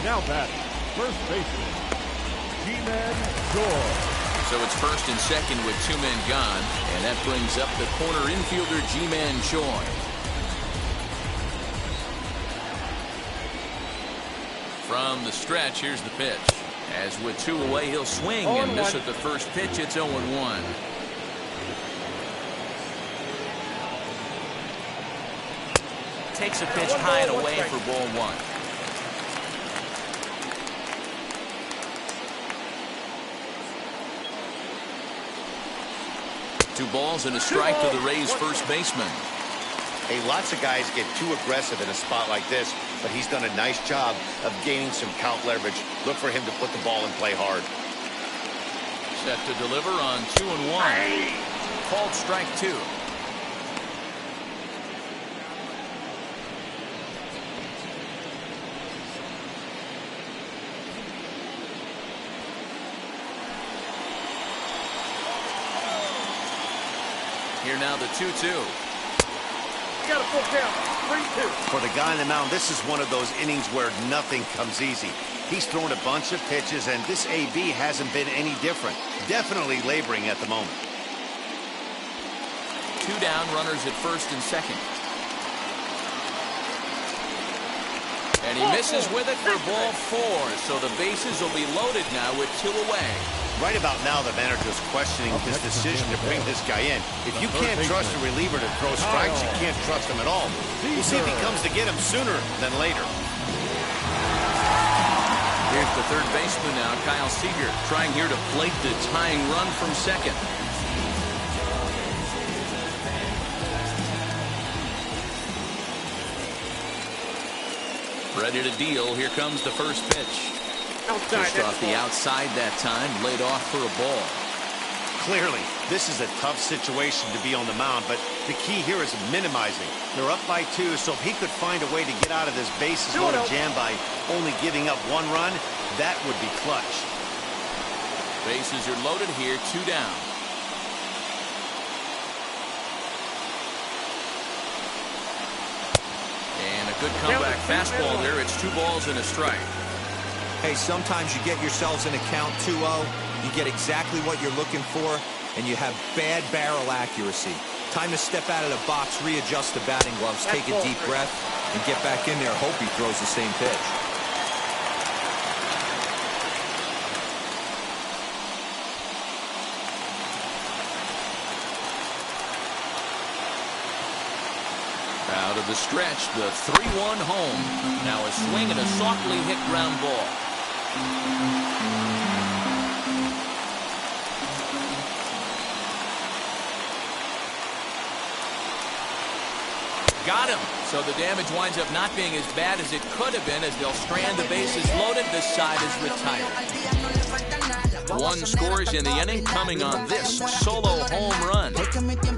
Now batting, first baseman, G-Man George. So it's first and second with 2 men gone, and that brings up the corner infielder G-Man Choi. From the stretch, here's the pitch. As with 2 away, he'll swing and miss at the first pitch. It's 0-1. Takes a pitch high and away for ball 1. Two balls and a strike to the Rays' first baseman. Hey, lots of guys get too aggressive in a spot like this, but he's done a nice job of gaining some count leverage. Look for him to put the ball and play hard. Set to deliver on 2-1. Called strike 2. Here now the 2-2. Got a full count. 3-2. For the guy on the mound, this is one of those innings where nothing comes easy. He's thrown a bunch of pitches, and this AB hasn't been any different. Definitely laboring at the moment. 2 down, runners at first and second. And he misses with it for ball 4, so the bases will be loaded now with 2 away. Right about now, the manager's questioning his decision to bring this guy in. If you can't trust a reliever to throw strikes, you can't trust him at all. We'll see if he comes to get him sooner than later. Here's the third baseman now, Kyle Seager, trying here to plate the tying run from second. Ready to deal. Here comes the first pitch. Outside. Just off the outside that time, laid off for a ball. Clearly, this is a tough situation to be on the mound, but the key here is minimizing. They're up by 2, so if he could find a way to get out of this bases loaded jam by only giving up 1 run, that would be clutch. Bases are loaded here, 2 down. And a good comeback fastball there. It's 2 balls and a strike. Hey, sometimes you get yourselves in a count 2-0, you get exactly what you're looking for, and you have bad barrel accuracy. Time to step out of the box, readjust the batting gloves, take a deep breath, and get back in there. Hope he throws the same pitch. Out of the stretch, the 3-1 home. Now a swing and a softly hit ground ball. Got him. So the damage winds up not being as bad as it could have been as they'll strand the bases loaded. This side is retired. 1 scores in the inning coming on this solo home run.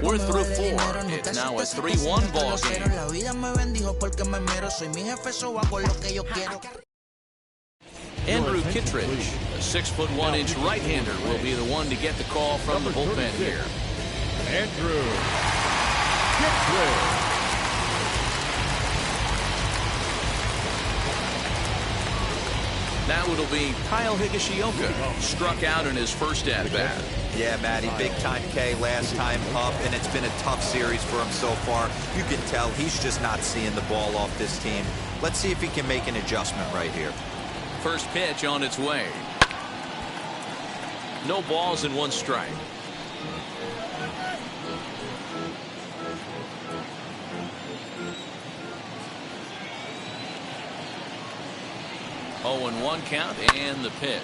We're through 4. It's now a 3-1 ball game. Andrew Kittredge, a 6'1" right-hander, will be the one to get the call from the bullpen here. Andrew Kittredge. Now it'll be Kyle Higashioka, struck out in his first at-bat. Yeah, Matty, big-time K last time up, and it's been a tough series for him so far. You can tell he's just not seeing the ball off this team. Let's see if he can make an adjustment right here. First pitch on its way. No balls and 1 strike. 0-1 count and the pitch.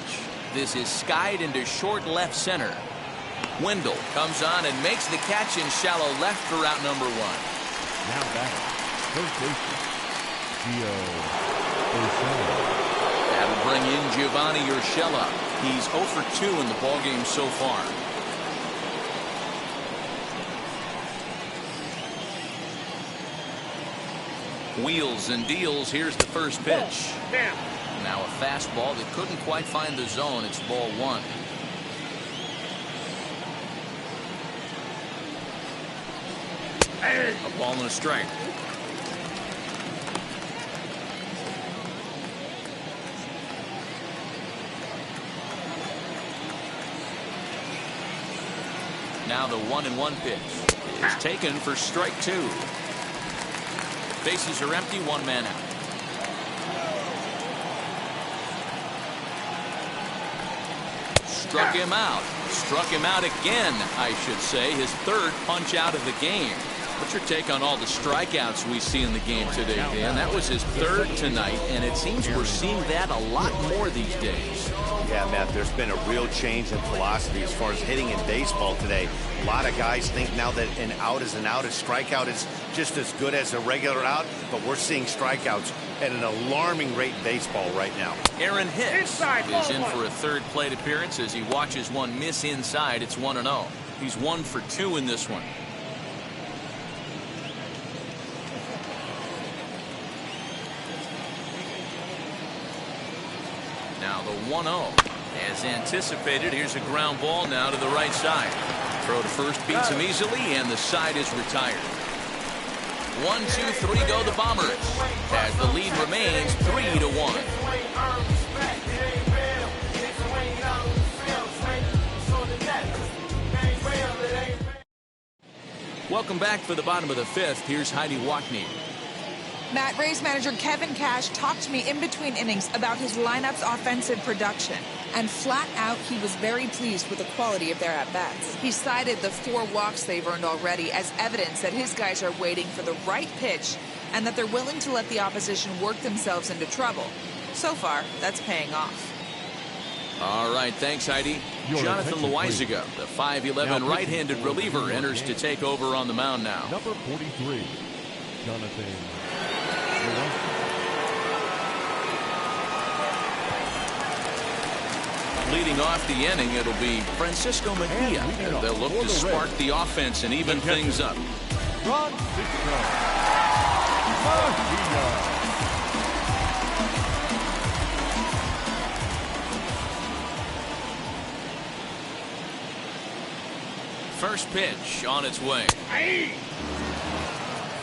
This is skied into short left center. Wendell comes on and makes the catch in shallow left for out number 1. Now batting, first baseman, Gio Urshela. That'll bring in Giovanni Urshela. He's 0 for 2 in the ballgame so far. Wheels and deals. Here's the first pitch. Now a fastball that couldn't quite find the zone. It's ball 1. A ball and a strike. Now the 1-1 pitch is taken for strike 2. Bases are empty, 1 man out. Struck him out. Struck him out again, I should say. His 3rd punch out of the game. What's your take on all the strikeouts we see in the game today, Dan? That was his 3rd tonight, and it seems we're seeing that a lot more these days. Yeah, Matt, there's been a real change in philosophy as far as hitting in baseball today. A lot of guys think now that an out is an out, a strikeout is just as good as a regular out, but we're seeing strikeouts at an alarming rate in baseball right now. Aaron Hicks is in for a 3rd plate appearance as he watches one miss inside. It's 1-0. He's 1 for 2 in this one. Now the 1-0. As anticipated, here's a ground ball now to the right side. Throw to first beats him easily, and the side is retired. 1, 2, 3 go the Bombers, as the lead remains 3-1. Welcome back for the bottom of the 5th. Here's Heidi Wackney. Matt, Rays manager Kevin Cash talked to me in between innings about his lineup's offensive production. And flat out, he was very pleased with the quality of their at-bats. He cited the 4 walks they've earned already as evidence that his guys are waiting for the right pitch and that they're willing to let the opposition work themselves into trouble. So far, that's paying off. All right, thanks, Heidi. Jonathan Loizaga, the 5'11" right-handed reliever, enters to take over on the mound now. Number 43, Jonathan. Leading off the inning, it'll be Francisco Mejia. They'll look to spark the offense and even things up. First pitch on its way.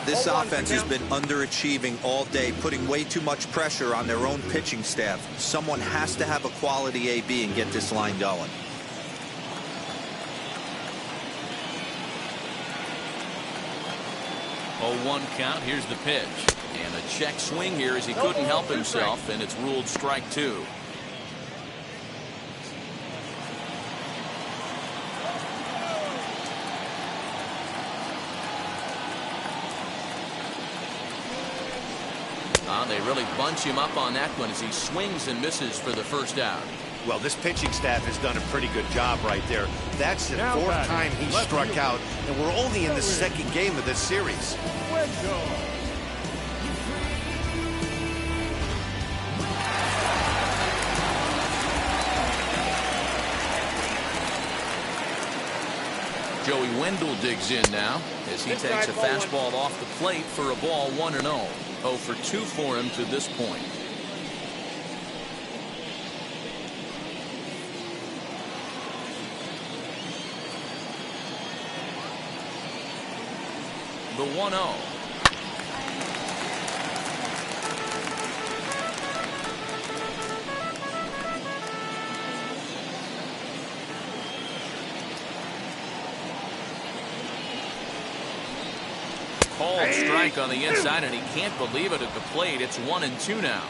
This offense has been underachieving all day, putting way too much pressure on their own pitching staff. Someone has to have a quality AB and get this line going. Oh, 1 count. Here's the pitch. And a check swing here as he couldn't help himself, and it's ruled strike 2. They really bunch him up on that one as he swings and misses for the first out. Well, this pitching staff has done a pretty good job right there. That's the 4th time he struck out, and we're only in the 2nd game of this series. Joey Wendell digs in now as he takes a fastball off the plate for a ball, 1-0. 0 for 2 for him to this point. The 1-0. Called strike on the inside, and he can't believe it at the plate. It's 1-2 now.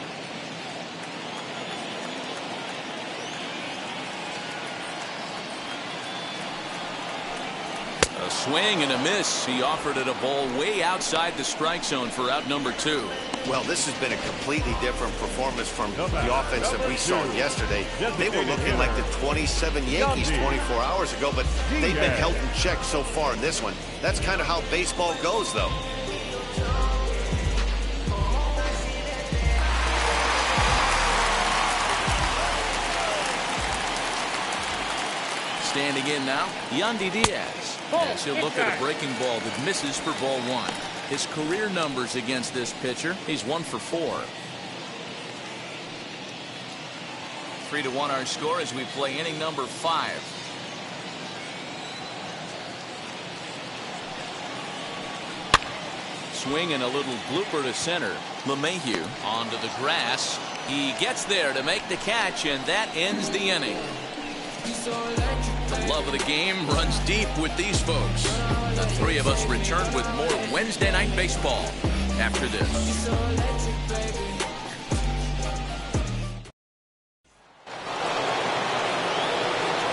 A Swing and a miss. He offered it a ball way outside the strike zone for out number 2. Well, this has been a completely different performance from the offense that we saw yesterday. They were looking like the 27 Yankees 24 hours ago, but they've been held in check so far in this one. That's kind of how baseball goes, though. Standing in now, Yandy Diaz. As he'll look at a breaking ball that misses for ball 1. His career numbers against this pitcher, he's 1 for 4. 3-1 our score as we play inning number 5. Swing and a little blooper to center. LeMahieu onto the grass. He gets there to make the catch, and that ends the inning. The love of the game runs deep with these folks. The 3 of us return with more Wednesday Night Baseball after this.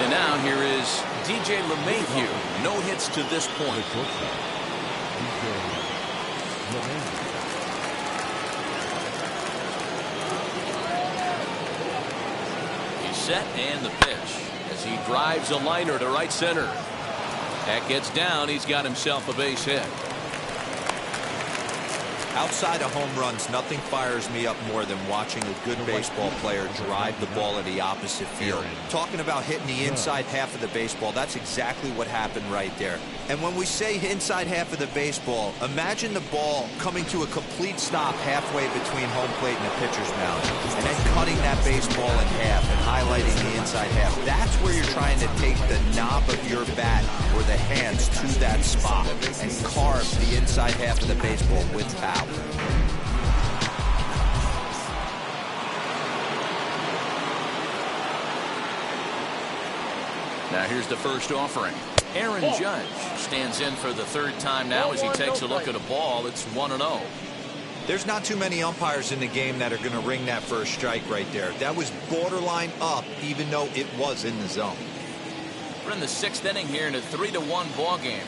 And now here is DJ LeMahieu. No hits to this point. He's set and the pitch. As he drives a liner to right center. That gets down. He's got himself a base hit. Outside of home runs, nothing fires me up more than watching a good baseball player drive the ball at the opposite field. Talking about hitting the inside half of the baseball, that's exactly what happened right there. And when we say inside half of the baseball, imagine the ball coming to a complete stop halfway between home plate and the pitcher's mound, and then cutting that baseball in half and highlighting the inside half. That's where you're trying to take the knob of your bat or the hands to that spot and carve the inside half of the baseball with power. Now here's the first offering. Aaron Judge stands in for the 3rd time now as he takes a look at a ball. It's 1-0. There's not too many umpires in the game that are going to ring that first strike right there. That was borderline up, even though it was in the zone. We're in the 6th inning here in a 3-1 ball game.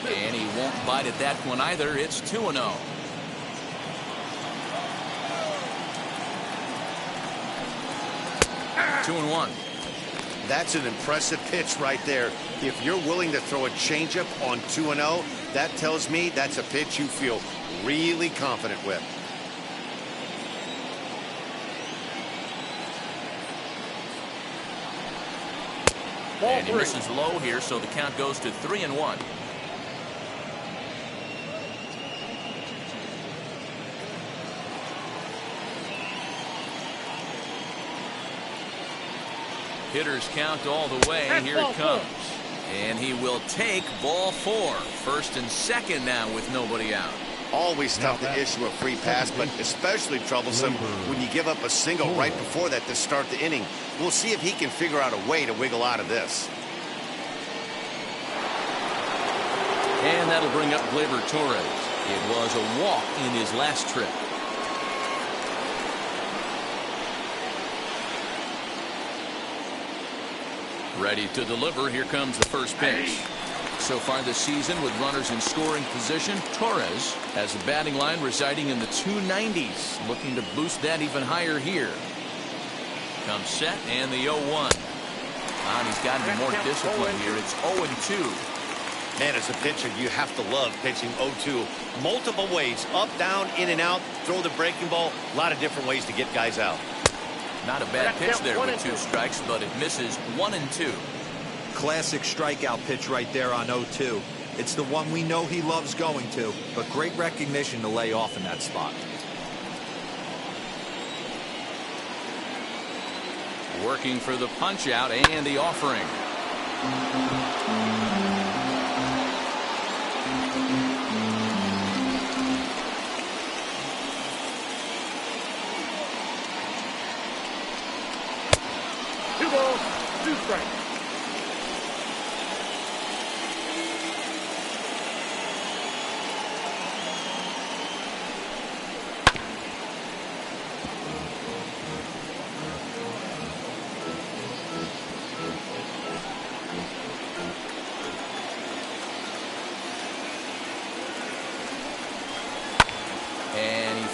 And he won't bite at that one either. It's 2-0. Two and 1. That's an impressive pitch right there. If you're willing to throw a changeup on 2-0, that tells me that's a pitch you feel really confident with. And he misses low here, so the count goes to 3-1. Hitters count all the way. Here it comes. And he will take ball 4. 1st and 2nd now with nobody out. Always tough to issue a free pass, but especially troublesome when you give up a single right before that to start the inning. We'll see if he can figure out a way to wiggle out of this. And that'll bring up Gleyber Torres. It was a walk in his last trip. Ready to deliver. Here comes the first pitch. So far this season with runners in scoring position, Torres has a batting line residing in the 290s. Looking to boost that even higher here. Comes set and the 0-1. And he's got to be more disciplined here. It's 0-2. Man, as a pitcher, you have to love pitching 0-2. Multiple ways, up, down, in and out, throw the breaking ball. A lot of different ways to get guys out. Not a bad pitch there with 2 strikes, but it misses 1 and 2. Classic strikeout pitch right there on 0-2. It's the one we know he loves going to, but great recognition to lay off in that spot. Working for the punch out and the offering.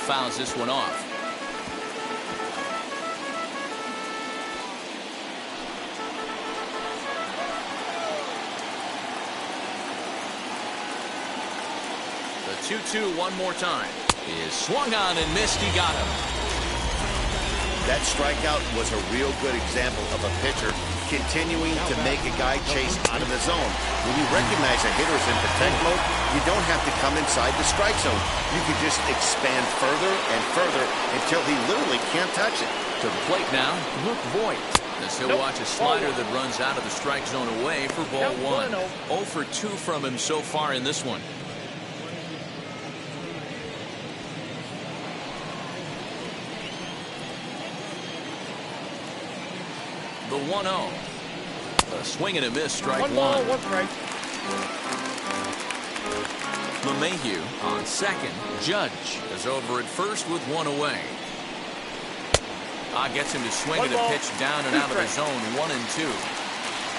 fouls this one off. The 2-2 one more time is swung on and missed. He got him. That strikeout was a real good example of a pitcher continuing to make a guy chase out of the zone. When you recognize a hitter's in protect mode, you don't have to come inside the strike zone. You can just expand further and further until he literally can't touch it. To the plate now, Luke Voigt. As he'll watch a slider that runs out of the strike zone away for ball one. 0 for 2 from him so far in this one. The 1-0. A swing and a miss, strike one. One ball, one strike. LeMahieu on second. Judge is over at first with one away. Gets him to swing at a pitch down and out of the zone. 1 and 2.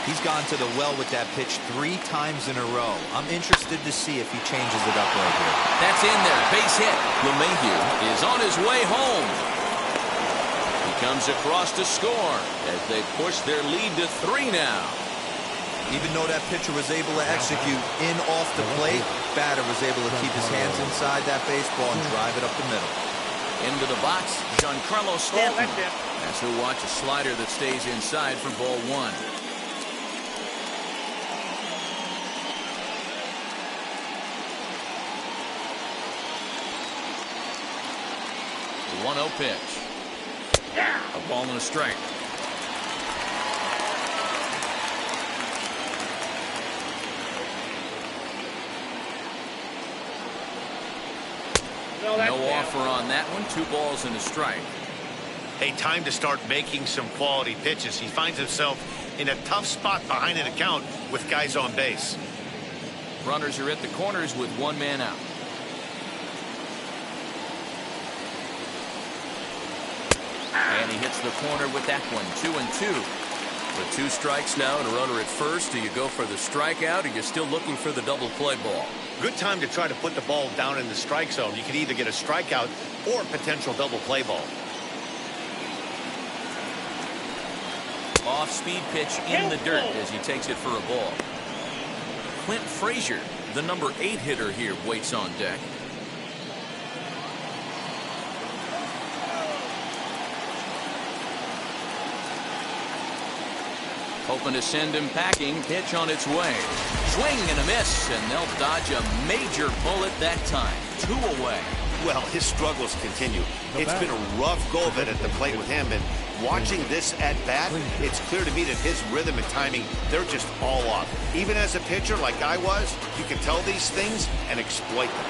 He's gone to the well with that pitch 3 times in a row. I'm interested to see if he changes it up right here. That's in there. Base hit. LeMahieu is on his way home. Comes across to score as they push their lead to 3 now. Even though that pitcher was able to execute in off the plate, batter was able to keep his hands inside that baseball and drive it up the middle. Into the box, Giancarlo Stanton. that's it. As he'll watch a slider that stays inside for ball one. The 1-0 pitch. A ball and a strike. No offer on that one. 2 balls and a strike. Hey, time to start making some quality pitches. He finds himself in a tough spot behind an account with guys on base. Runners are at the corners with 1 man out. And he hits the corner with that one. 2 and 2. With 2 strikes now and a runner at first. Do you go for the strikeout, or you're still looking for the double play ball? Good time to try to put the ball down in the strike zone. You can either get a strikeout or a potential double play ball. Off-speed pitch in the dirt as he takes it for a ball. Clint Frazier, the number 8 hitter here, waits on deck. Hoping to send him packing. Pitch on its way. Swing and a miss, and they'll dodge a major bullet that time. 2 away. Well, his struggles continue. It's been a rough go of it at the plate with him, and watching this at bat, it's clear to me that his rhythm and timing, they're just all off. Even as a pitcher like I was, you can tell these things and exploit them.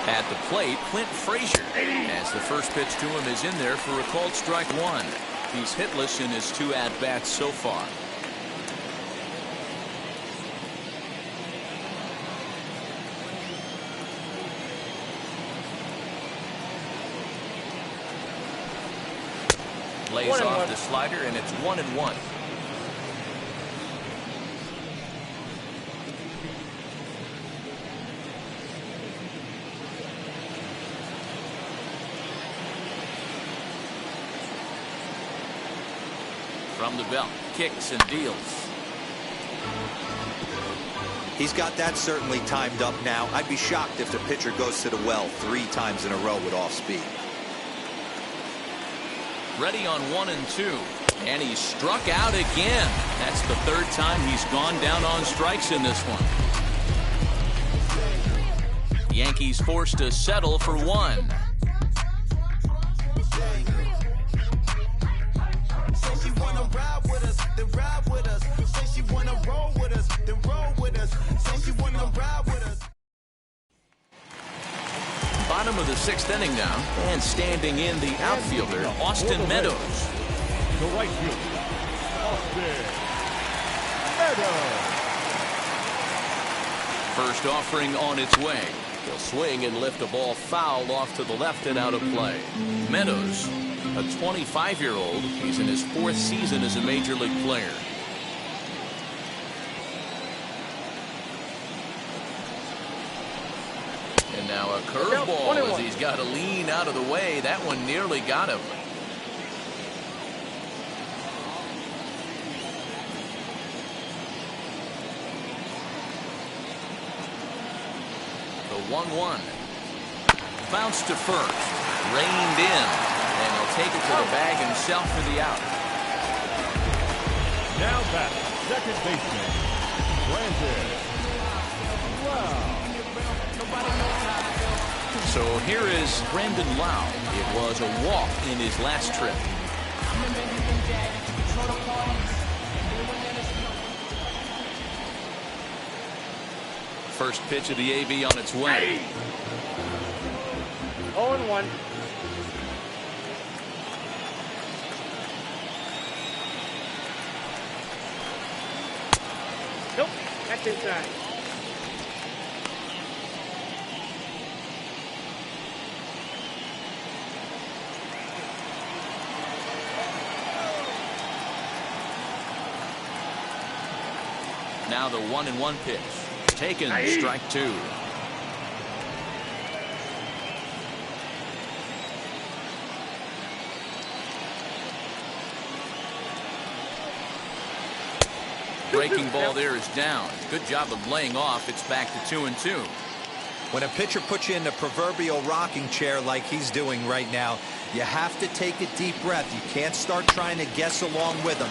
At the plate, Clint Frazier, as the first pitch to him is in there for a called strike 1. He's hitless in his 2 at-bats so far. Lays off the slider, and it's 1-1. From the belt, kicks and deals. He's got that certainly timed up now. I'd be shocked if the pitcher goes to the well 3 times in a row with off speed. Ready on 1 and 2. And he's struck out again. That's the 3rd time he's gone down on strikes in this one. Yankees forced to settle for 1. Bottom of the 6th inning now, and standing in the outfielder, Austin Meadows. The right fielder, Austin Meadows. First offering on its way. He'll swing and lift a ball foul off to the left and out of play. Meadows, a 25-year-old. He's in his 4th season as a major league player. And now a curveball as he's got to lean out of the way. That one nearly got him. The 1-1. Bounced to first. Reined in. And he'll take it to the bag himself for the out. Now back, second baseman, Brandon Lau. So here is Brandon Lau. It was a walk in his last trip. First pitch of the AV on its way. 0-1. Nope, that's inside. Now the 1-1 pitch. Taken, strike two. Breaking ball there is down. Good job of laying off. It's back to 2-2. When a pitcher puts you in the proverbial rocking chair like he's doing right now, you have to take a deep breath. You can't start trying to guess along with him.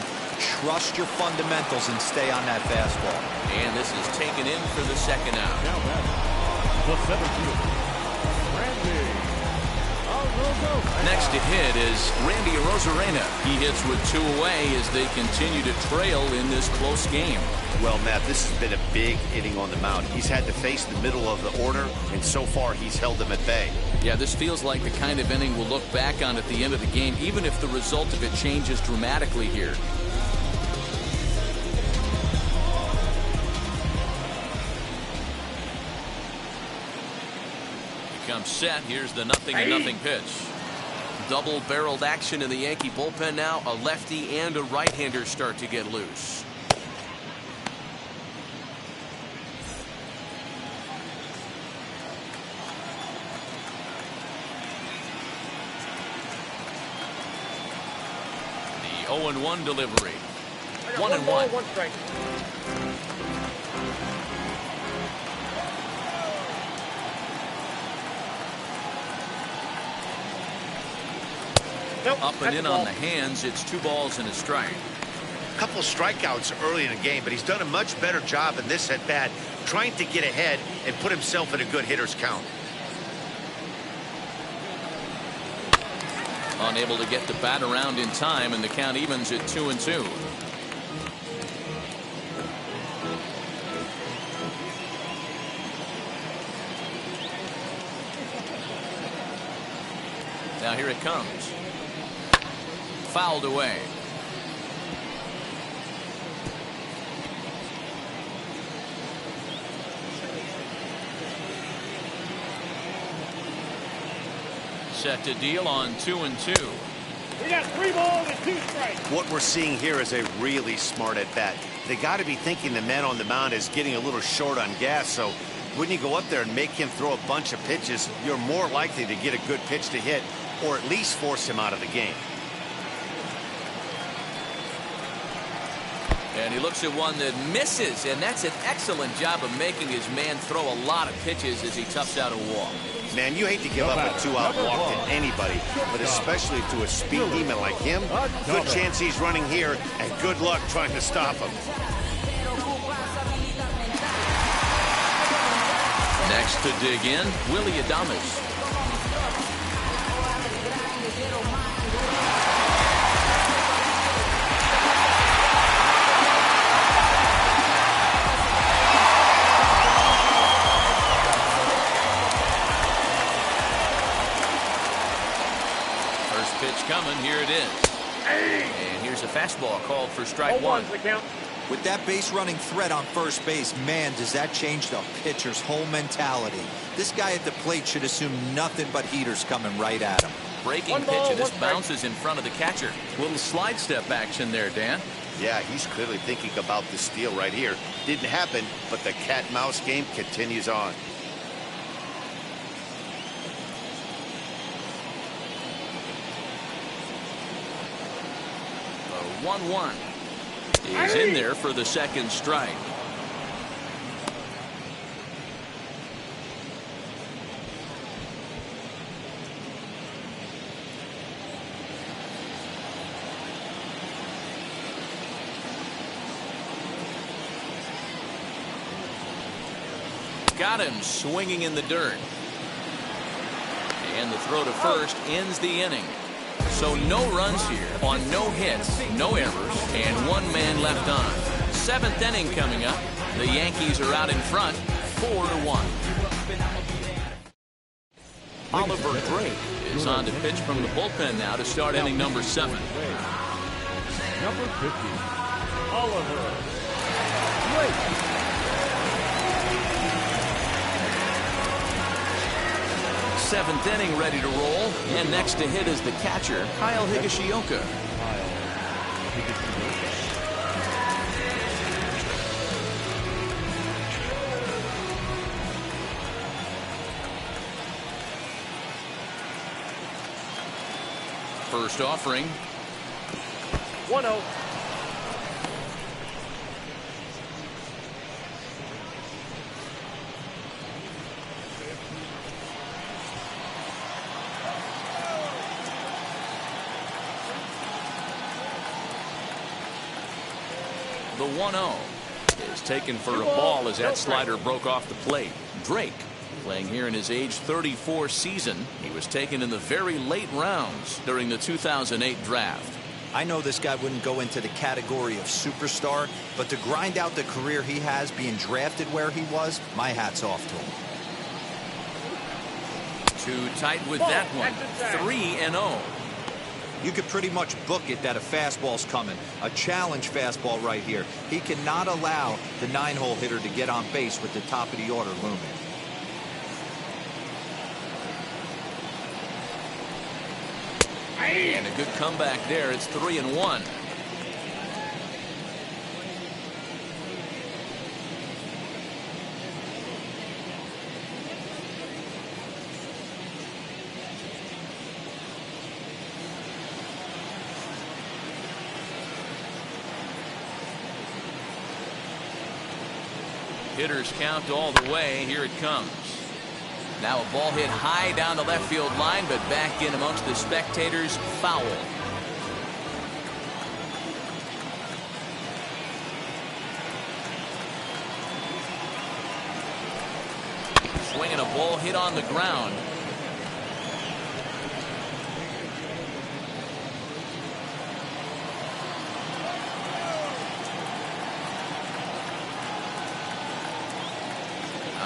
Trust your fundamentals and stay on that fastball. And this is taken in for the second out. Now back, the seventh fielder, Randy Arozarena. Next to hit is Randy Arozarena. He hits with two away as they continue to trail in this close game. Well, Matt, this has been a big inning on the mound. He's had to face the middle of the order, and so far he's held them at bay. Yeah, this feels like the kind of inning we'll look back on at the end of the game, even if the result of it changes dramatically here. Comes set. Here's the 0-0 pitch. Double-barreled action in the Yankee bullpen now. A lefty and a right-hander start to get loose. The 0-1 delivery. 1-1. 1 strike. Nope, up and in on the hands. It's 2 balls and a strike. A couple strikeouts early in the game, but he's done a much better job in this at bat, trying to get ahead and put himself in a good hitter's count. Unable to get the bat around in time, and the count evens at 2-2. Now here it comes. Fouled away. Set to deal on 2-2. We got 3 balls and 2 strikes. What we're seeing here is a really smart at bat. They got to be thinking the man on the mound is getting a little short on gas, so when you go up there and make him throw a bunch of pitches, you're more likely to get a good pitch to hit or at least force him out of the game. And he looks at one that misses, and that's an excellent job of making his man throw a lot of pitches as he toughs out a walk. Man, you hate to give up a 2-out walk to anybody, but especially to a speed demon like him. Good chance he's running here, and good luck trying to stop him. Next to dig in, Willie Adames. Pitch coming. Here it is. And here's a fastball called for strike 1. With that base running threat on first base, man, does that change the pitcher's whole mentality. This guy at the plate should assume nothing but heaters coming right at him. Breaking pitch, and this bounces in front of the catcher. Little slide step action there, Dan. Yeah, he's clearly thinking about the steal right here. Didn't happen, but the cat-mouse game continues on. 1-1. He's in there for the second strike. Got him swinging in the dirt. And the throw to first ends the inning. So no runs here on no hits, no errors, and 1 man left on. 7th inning coming up. The Yankees are out in front, 4-1. Oliver Drake is on to pitch from the bullpen now to start inning number 7. Number 50, Oliver Drake. 7th inning ready to roll, and next to hit is the catcher, Kyle Higashioka. First offering. 1-0. The 1-0 is taken for a ball as that slider broke off the plate. Drake, playing here in his age 34 season. He was taken in the very late rounds during the 2008 draft. I know this guy wouldn't go into the category of superstar, but to grind out the career he has being drafted where he was, my hat's off to him. Too tight with that one. 3-0. You could pretty much book it that a fastball's coming. A challenge fastball right here. He cannot allow the 9-hole hitter to get on base with the top of the order looming. And a good comeback there. It's 3-1. Hitters count all the way. Here it comes. Now a ball hit high down the left field line, but back in amongst the spectators. Foul. Swinging a ball hit on the ground.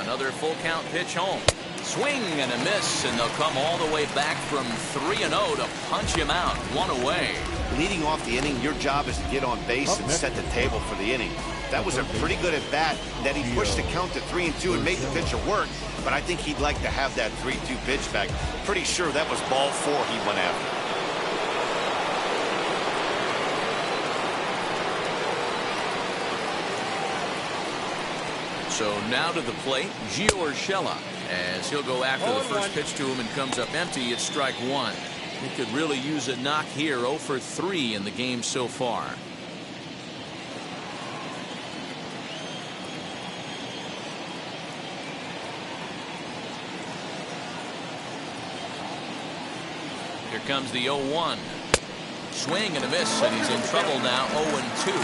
Another full count pitch home. Swing and a miss, and they'll come all the way back from 3-0 to punch him out. 1 away. Leading off the inning, your job is to get on base and set the table for the inning. That was a pretty good at bat. That he pushed the count to 3-2 and made the pitcher work. But I think he'd like to have that 3-2 pitch back. Pretty sure that was ball 4 he went after. So now to the plate, Gio Urshela, as he'll go after the first pitch to him and comes up empty. It's strike 1. He could really use a knock here. 0 for 3 in the game so far. Here comes the 0-1. Swing and a miss, and he's in trouble now. 0-2.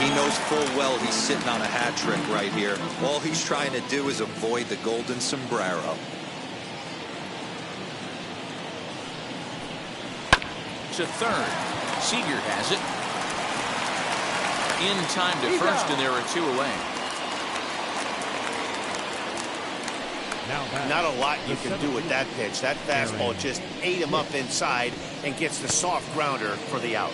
He knows full well he's sitting on a hat trick right here. All he's trying to do is avoid the golden sombrero. To third. Seager has it. In time to first, and there are 2 away. Not a lot you can do with that pitch. That fastball just ate him up inside and gets the soft grounder for the out.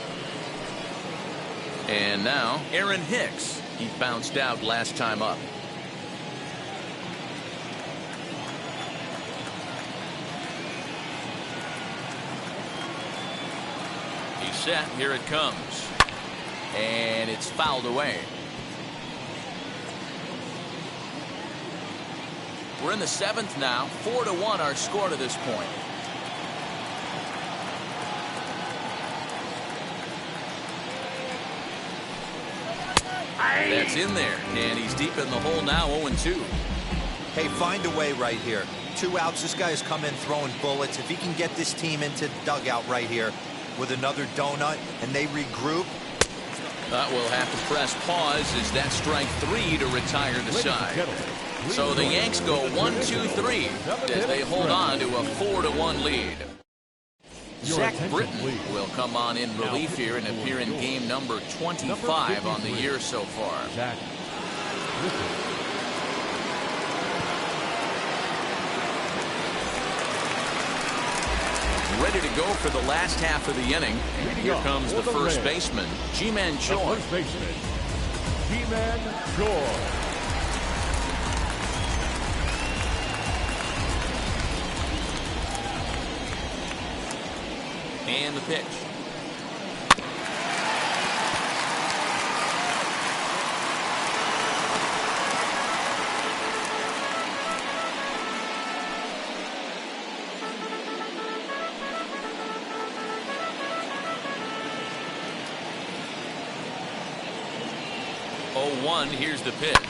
And now Aaron Hicks. He bounced out last time up. He's set. Here it comes. And it's fouled away. We're in the 7th now. 4-1 our score to this point. That's in there, and he's deep in the hole now, 0-2. Hey, find a way right here. 2 outs. This guy has come in throwing bullets. If he can get this team into the dugout right here with another donut and they regroup. But we'll have to press pause as that strike 3 to retire the side. So the Yanks go 1-2-3 as they hold on to a 4-1 lead. Zach Britton will come on in relief here and appear in game number 25 on the year so far. Ready to go for the last half of the inning. Here comes the first baseman, Ji-Man Choi. First baseman, Ji-Man Choi. And the pitch. Here's the pitch.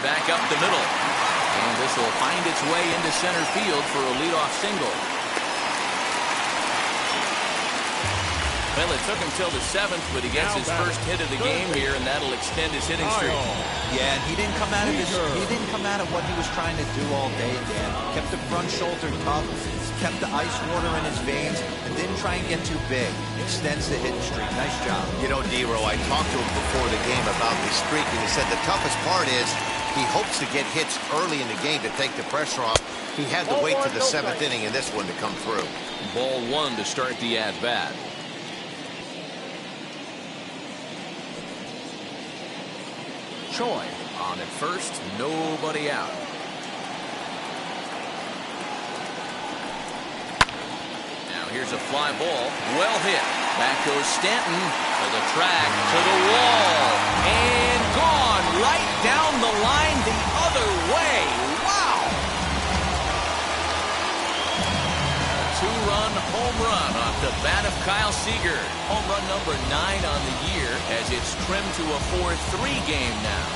Back up the middle. And this will find its way into center field for a leadoff single. Well, it took him till the 7th, but he gets his first hit of the game here, and that'll extend his hitting streak. Yeah, and he didn't come out of what he was trying to do all day, Dan. Kept the front shoulder up, kept the ice water in his veins, and didn't try and get too big. Extends the hitting streak. Nice job. You know, Dero, I talked to him before the game about the streak, and he said the toughest part is he hopes to get hits early in the game to take the pressure off. He had to wait to the 7th inning in this one to come through. Ball 1 to start the at-bat. Choi on at first, nobody out. Now here's a fly ball, well hit. Back goes Stanton to the track, to the wall, and gone right down the line the other way. Wow! A 2-run home run off the bat of Kyle Seager. Home run number 9 on the year as it's trimmed to a 4-3 game now.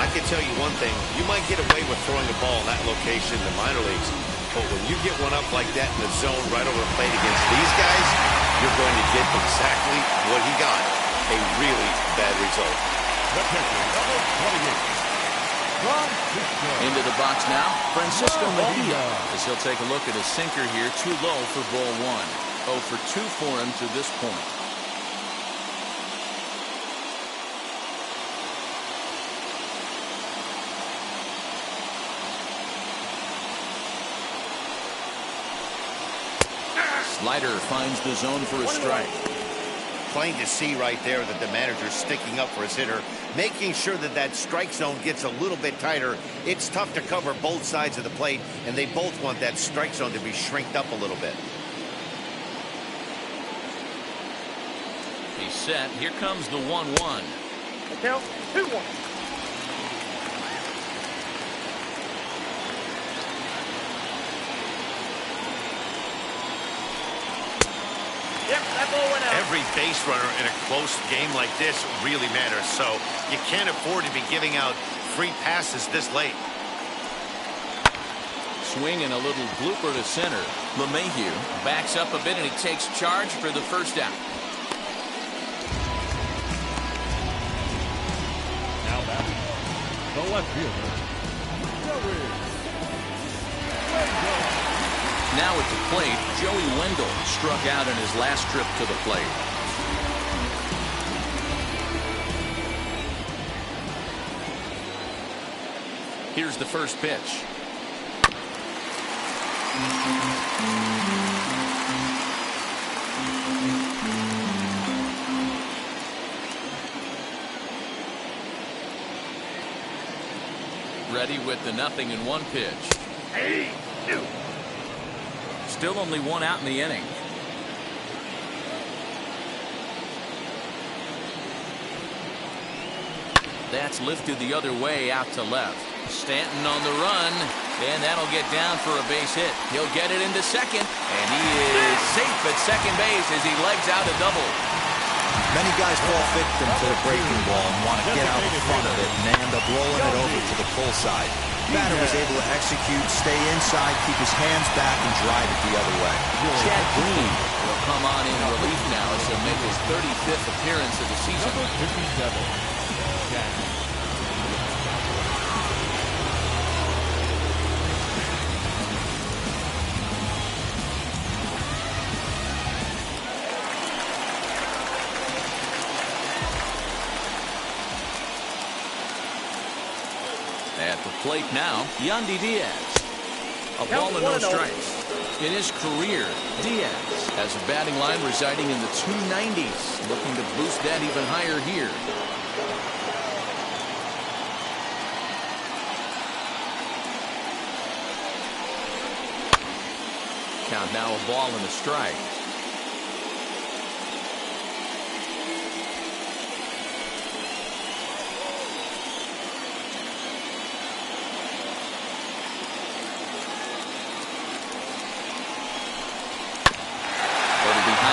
I can tell you one thing, you might get away with throwing a ball in that location in the minor leagues, but when you get one up like that in the zone right over the plate against these guys, you're going to get exactly what he got, a really bad result. Into the box now, Francisco Mejia, as he'll take a look at a sinker here, too low for ball 1. 0 for 2 for him to this point. Slider finds the zone for a strike. Plain to see right there that the manager's sticking up for his hitter, making sure that that strike zone gets a little bit tighter. It's tough to cover both sides of the plate, and they both want that strike zone to be shrinked up a little bit. He's set. Here comes the 1-1. Count 2-1. Yep, that ball went out. Every base runner in a close game like this really matters, so you can't afford to be giving out free passes this late. Swing and a little blooper to center. LeMahieu backs up a bit and he takes charge for the first out. Now back, the left fielder, Now at the plate, Joey Wendell struck out in his last trip to the plate. Here's the first pitch. Ready with the 0-1 pitch. Hey, two. Still only 1 out in the inning. That's lifted the other way out to left. Stanton on the run. And that'll get down for a base hit. He'll get it into second. And he is safe at second base as he legs out a double. Many guys fall victim to the breaking ball and want to get out in front of it, and they end up rolling it over to the pull side. Batter was able to execute, stay inside, keep his hands back, and drive it the other way. Chad Green will come on in relief now as he'll make his 35th appearance of the season. Number 57, Chad. At the plate now, Yandy Diaz. A ball and no strikes. In his career, Diaz has a batting line residing in the 290s, looking to boost that even higher here. Count now a ball and a strike.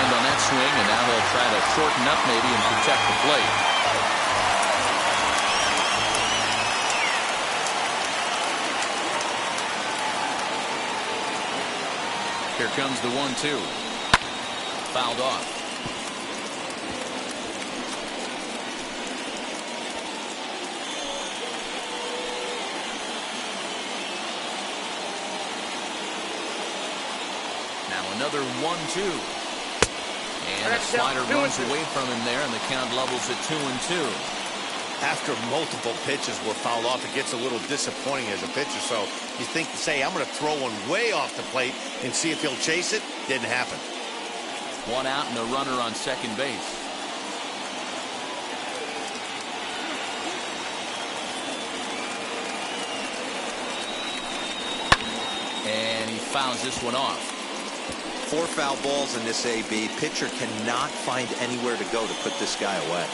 On that swing, and now they'll try to shorten up maybe and protect the plate. Here comes the 1-2. Fouled off. Now another 1-2. And a slider runs away from him there, and the count levels at 2-2. After multiple pitches were fouled off, it gets a little disappointing as a pitcher. So you think, say, I'm going to throw one way off the plate and see if he'll chase it. Didn't happen. One out and a runner on second base. And he fouls this one off. 4 foul balls in this AB. Pitcher cannot find anywhere to go to put this guy away.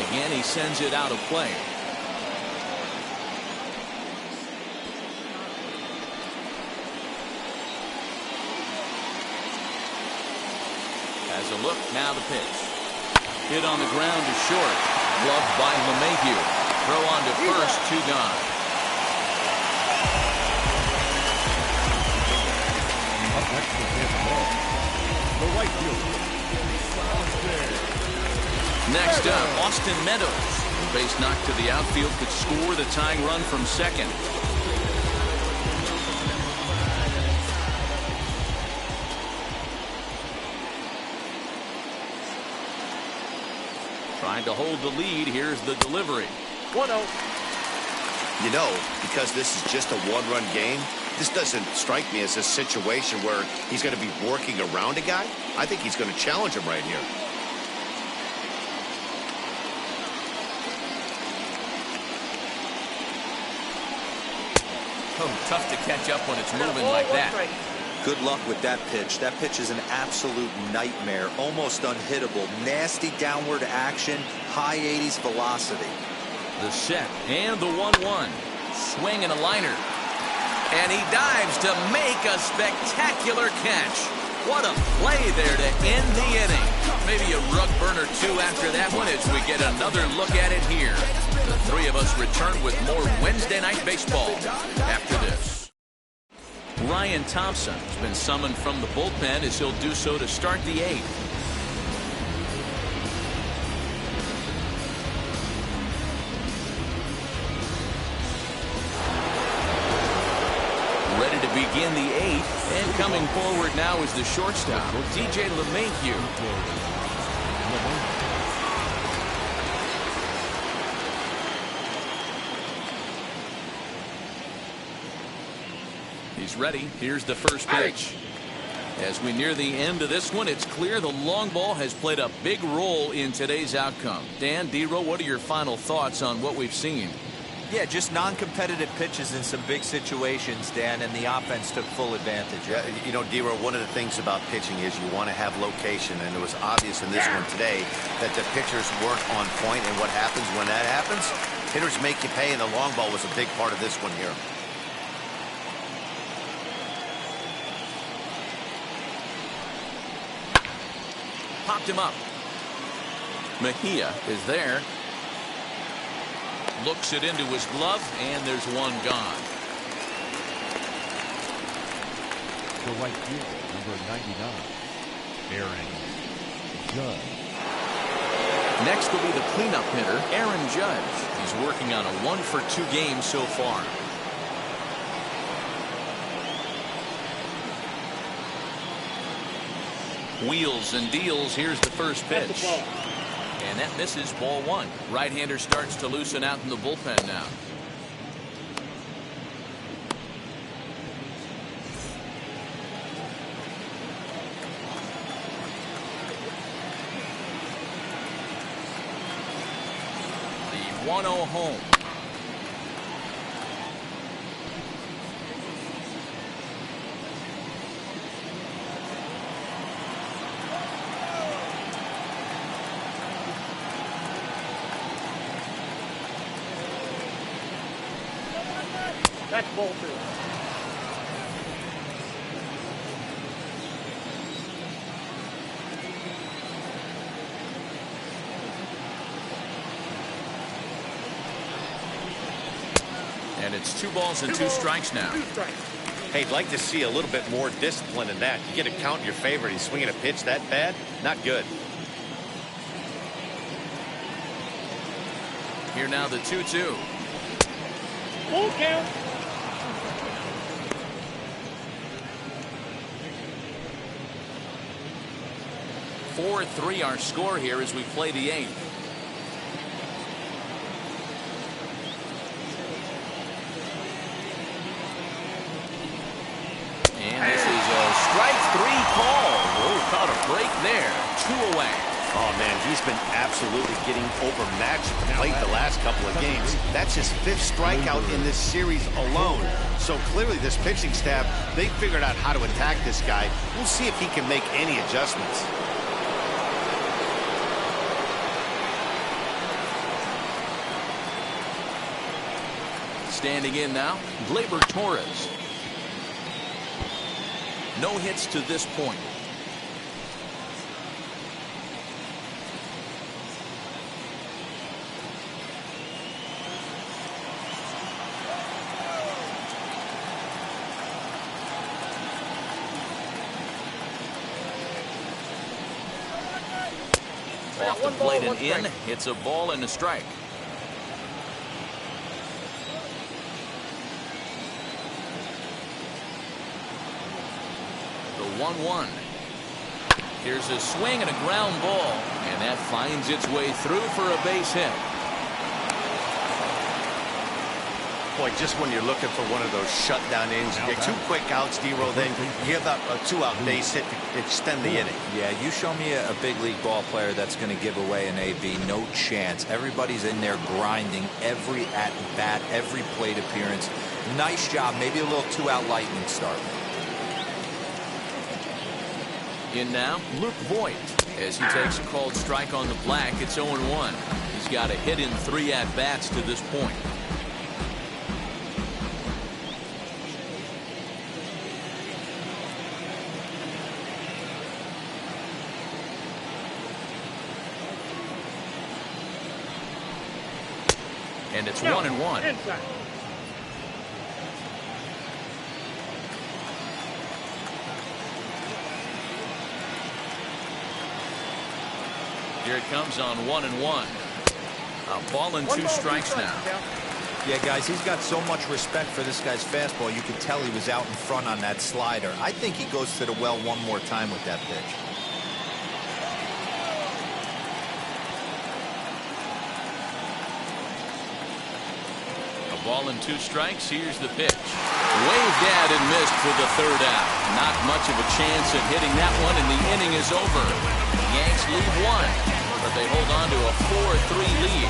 Again, he sends it out of play. Has a look, now the pitch. Hit on the ground to short. Gloved by LeMahieu. Throw on to first, 2 gone. Up next to his ball, the right fielder. Next up, Austin Meadows. The base knock to the outfield could score the tying run from second. Trying to hold the lead. Here's the delivery. 1-0. You know, because this is just a one-run game, this doesn't strike me as a situation where he's going to be working around a guy. I think he's going to challenge him right here. Oh, tough to catch up when it's moving like that. Good luck with that pitch. That pitch is an absolute nightmare. Almost unhittable. Nasty downward action. High 80s velocity. The set and the 1-1. Swing and a liner. And he dives to make a spectacular catch. What a play there to end the inning. Maybe a rug burner 2 after that one as we get another look at it here. The 3 of us return with more Wednesday Night Baseball after this. Ryan Thompson has been summoned from the bullpen as he'll do so to start the 8th. Ready to begin the 8th, and coming forward now is the shortstop, DJ LeMahieu. He's ready. Here's the first pitch. As we near the end of this one, it's clear the long ball has played a big role in today's outcome. Dan, D-Row, what are your final thoughts on what we've seen? Yeah, just non-competitive pitches in some big situations, Dan, and the offense took full advantage. Yeah, you know, D-Row, one of the things about pitching is you want to have location, and it was obvious in this one today that the pitchers weren't on point, and what happens when that happens? Hitters make you pay, and the long ball was a big part of this one here. Popped him up. Mejia is there. Looks it into his glove, and there's one gone. The right fielder, number 99, Aaron Judge. Next will be the cleanup hitter, Aaron Judge. He's working on a 1-for-2 game so far. Wheels and deals. Here's the first pitch. And that misses, ball one. Right-hander starts to loosen out in the bullpen now. The 1-0 home. That's ball two. And it's 2 balls and 2 strikes now. 2 strikes. Hey, I'd like to see a little bit more discipline in that. You get a count in your favor, and he's swinging a pitch that bad? Not good. Here now the 2-2. Full count. 4-3 our score here as we play the 8th. And this is a strike 3 call. Oh, caught a break there. 2 away. Oh, man, he's been absolutely getting overmatched at the plate the last couple of games. That's his 5th strikeout in this series alone. So clearly this pitching staff, they figured out how to attack this guy. We'll see if he can make any adjustments. Standing in now, Gleyber Torres. No hits to this point. Off the plate and in. It's a ball and a strike. The 1-1. Here's a swing and a ground ball, and that finds its way through for a base hit. Boy, just when you're looking for one of those shutdown innings, you get 2 quick outs, D-Row, then you give up a 2-out base hit to extend the inning. Yeah, you show me a big league ball player that's going to give away an AB. No chance. Everybody's in there grinding every at-bat, every plate appearance. Nice job. Maybe a little 2-out lightning start. In now, Luke Voigt. As he takes a called strike on the black, it's 0-1. He's got a hit in 3 at-bats to this point. And it's 1-1. Inside. Here it comes on 1-1. A ball and 2 strikes now. Yeah, guys, he's got so much respect for this guy's fastball. You could tell he was out in front on that slider. I think he goes to the well one more time with that pitch. A ball and 2 strikes. Here's the pitch. Waved at and missed for the 3rd out. Not much of a chance at hitting that one, and the inning is over. The Yanks lead 1, but they hold on to a 4-3 lead.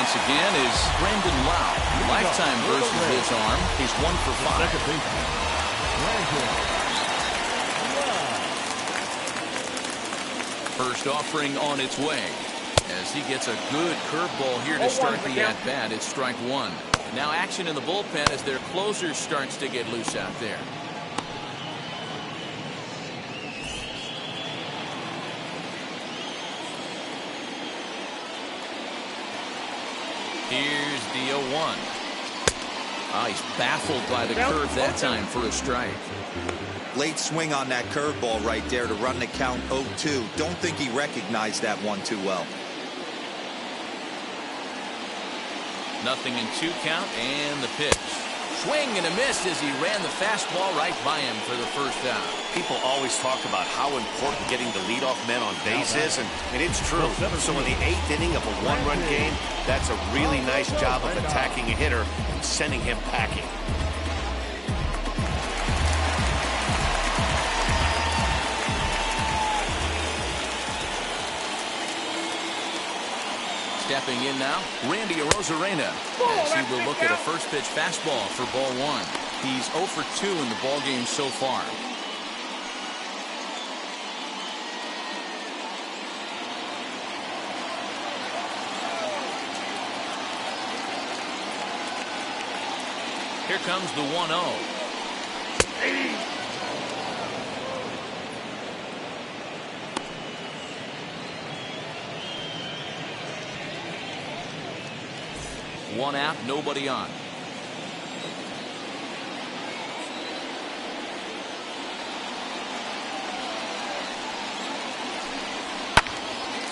once again is Brandon Lau. Lifetime versus his arm. He's 1 for 5. Second baseman, Brandon Lau. First offering on its way. As he gets a good curveball here to start the at-bat, it's strike 1. Now action in the bullpen as their closer starts to get loose out there. Here's the 0-1. He's baffled by the curve that time for a strike. Late swing on that curveball right there to run the count 0-2. Don't think he recognized that one too well. Nothing in 2 count, and the pitch. Swing and a miss as he ran the fastball right by him for the first out. People always talk about how important getting the leadoff man on base is, and it's true. So in the 8th inning of a 1-run game, that's a really nice job of attacking a hitter and sending him packing. Stepping in now, Randy Arozarena, as he will look at a first pitch fastball for ball 1. He's 0 for 2 in the ball game so far. Here comes the 1-0. One out, nobody on.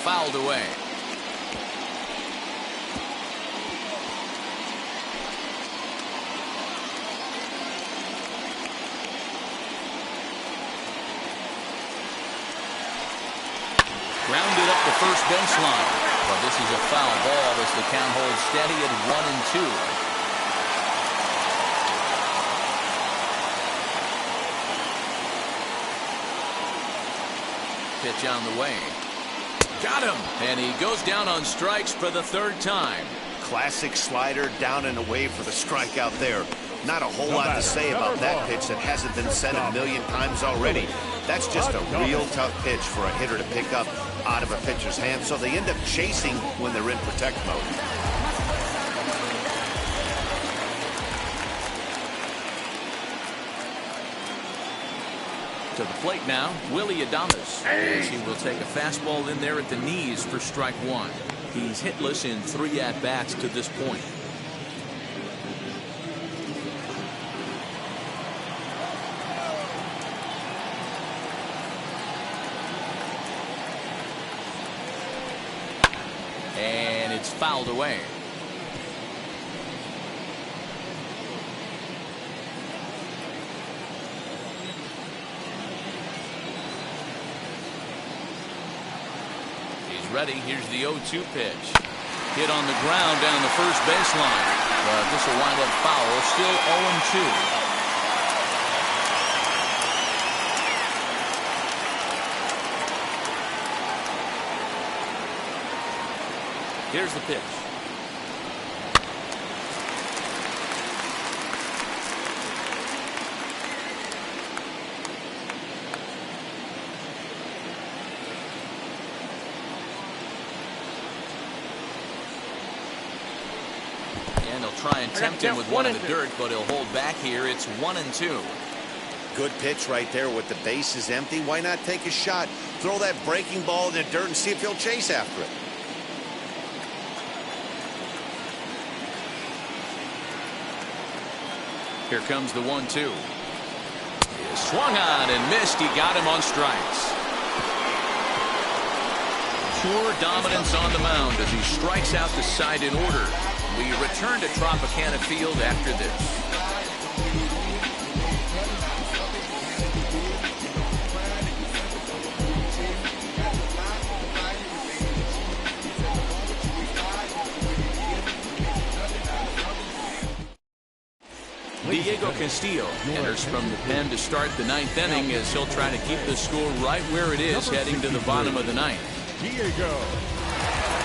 Fouled away. Grounded up the first baseline. But this is a foul ball as the count holds steady at 1-2. Pitch on the way. Got him. And he goes down on strikes for the 3rd time. Classic slider down and away for the strikeout there. Not a whole lot to say about that pitch that hasn't been said a million times already. That's just a real tough pitch for a hitter to pick up out of a pitcher's hand, so they end up chasing when they're in protect mode. To the plate now, Willie Adames. As he will take a fastball in there at the knees for strike 1. He's hitless in 3 at-bats to this point. And it's fouled away. He's ready. Here's the 0-2 pitch. Hit on the ground down the first baseline. But this will wind up foul. Still 0-2. Here's the pitch. And he'll try and tempt him with one in the dirt, but he'll hold back here. It's 1-2. Good pitch right there with the bases empty. Why not take a shot? Throw that breaking ball in the dirt and see if he'll chase after it. Here comes the 1-2. Swung on and missed. He got him on strikes. Pure dominance on the mound as he strikes out the side in order. We return to Tropicana Field after this. Diego Castillo enters from the pen to start the 9th inning as he'll try to keep the score right where it is heading to the bottom of the 9th. Diego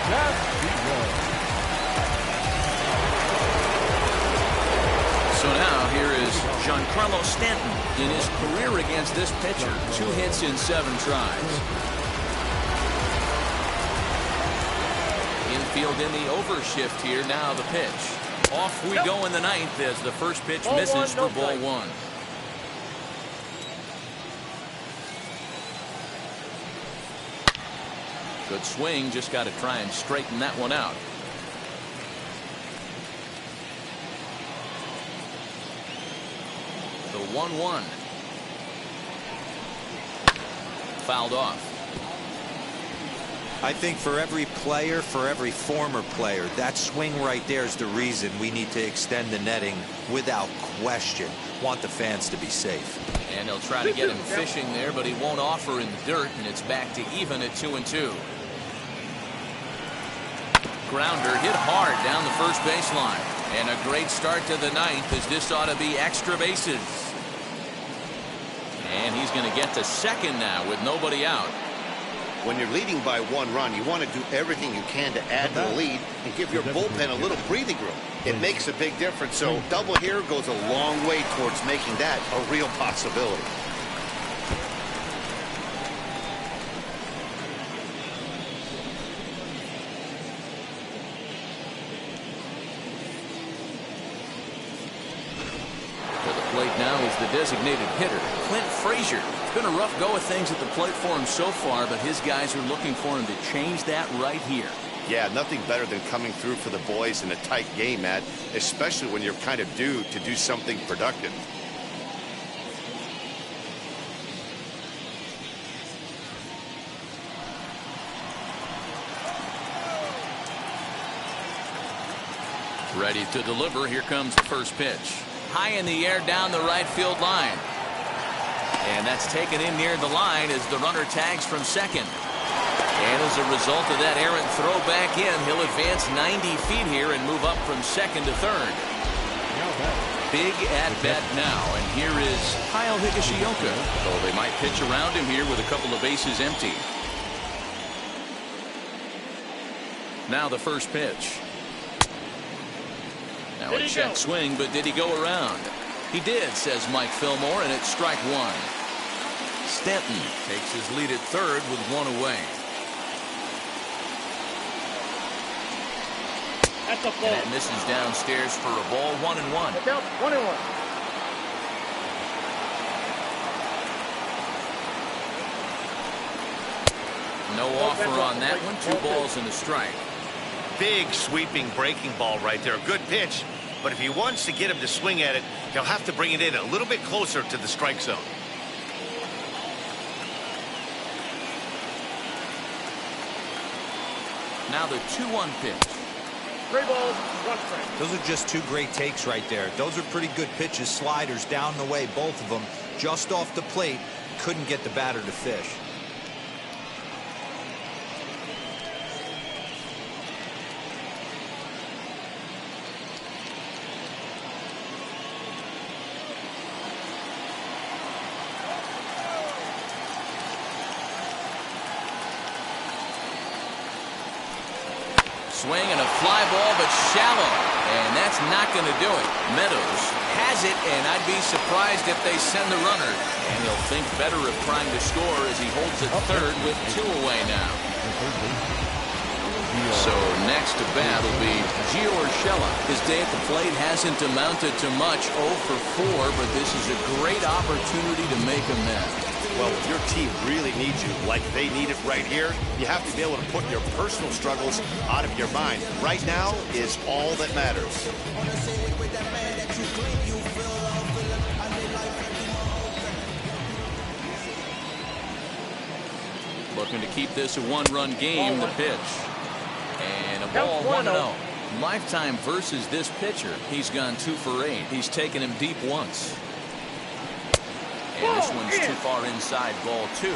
Castillo. So now here is Giancarlo Stanton in his career against this pitcher. 2 hits in 7 tries. Infield in the overshift here. Now the pitch. Off we go in the 9th as the first pitch misses for ball 1. Good swing. Just got to try and straighten that one out. The 1-1. Fouled off. I think for every player, for every former player, that swing right there is the reason we need to extend the netting without question. Want the fans to be safe. And he'll try to get him fishing there, but he won't offer in the dirt, and it's back to even at 2-2. Grounder hit hard down the first baseline. And a great start to the 9th as this ought to be extra bases. And he's going to get to second now with nobody out. When you're leading by 1 run, you want to do everything you can to add to the lead and give your bullpen a little breathing room. It makes a big difference. So double here goes a long way towards making that a real possibility. Now is the designated hitter, Clint Frazier. It's been a rough go of things at the plate for him so far, but his guys are looking for him to change that right here. Yeah, nothing better than coming through for the boys in a tight game, Matt, especially when you're kind of due to do something productive. Ready to deliver. Here comes the first pitch. High in the air down the right field line. And that's taken in near the line as the runner tags from second. And as a result of that errant throw back in, he'll advance 90 feet here and move up from second to third. Big at bat now, and here is Kyle Higashioka. Though they might pitch around him here with a couple of bases empty. Now the first pitch. Now a check swing, but did he go around? He did, says Mike Fillmore, and it's strike 1. Stanton takes his lead at third with 1 away. That's a ball. And that misses downstairs for a ball. 1-1. Look out, 1-1. No offer on that one. 2 balls and a strike. Big sweeping breaking ball right there. Good pitch. But if he wants to get him to swing at it, he'll have to bring it in a little bit closer to the strike zone. Now the 2-1 pitch. 3 balls, 1 strike. Those are just 2 great takes right there. Those are pretty good pitches. Sliders down the way, both of them. Just off the plate. Couldn't get the batter to fish. Swing and a fly ball, but shallow. And that's not going to do it. Meadows has it, and I'd be surprised if they send the runner. And he'll think better of trying to score as he holds at third with 2 away now. So next to bat will be Gio Urshela. His day at the plate hasn't amounted to much, 0 for 4, but this is a great opportunity to make amends. Well, if your team really needs you like they need it right here, you have to be able to put your personal struggles out of your mind. Right now is all that matters. Looking to keep this a 1-run game, the pitch. And a ball 1-0. Lifetime versus this pitcher. He's gone 2 for 8. He's taken him deep once. And this one's too far inside, ball 2.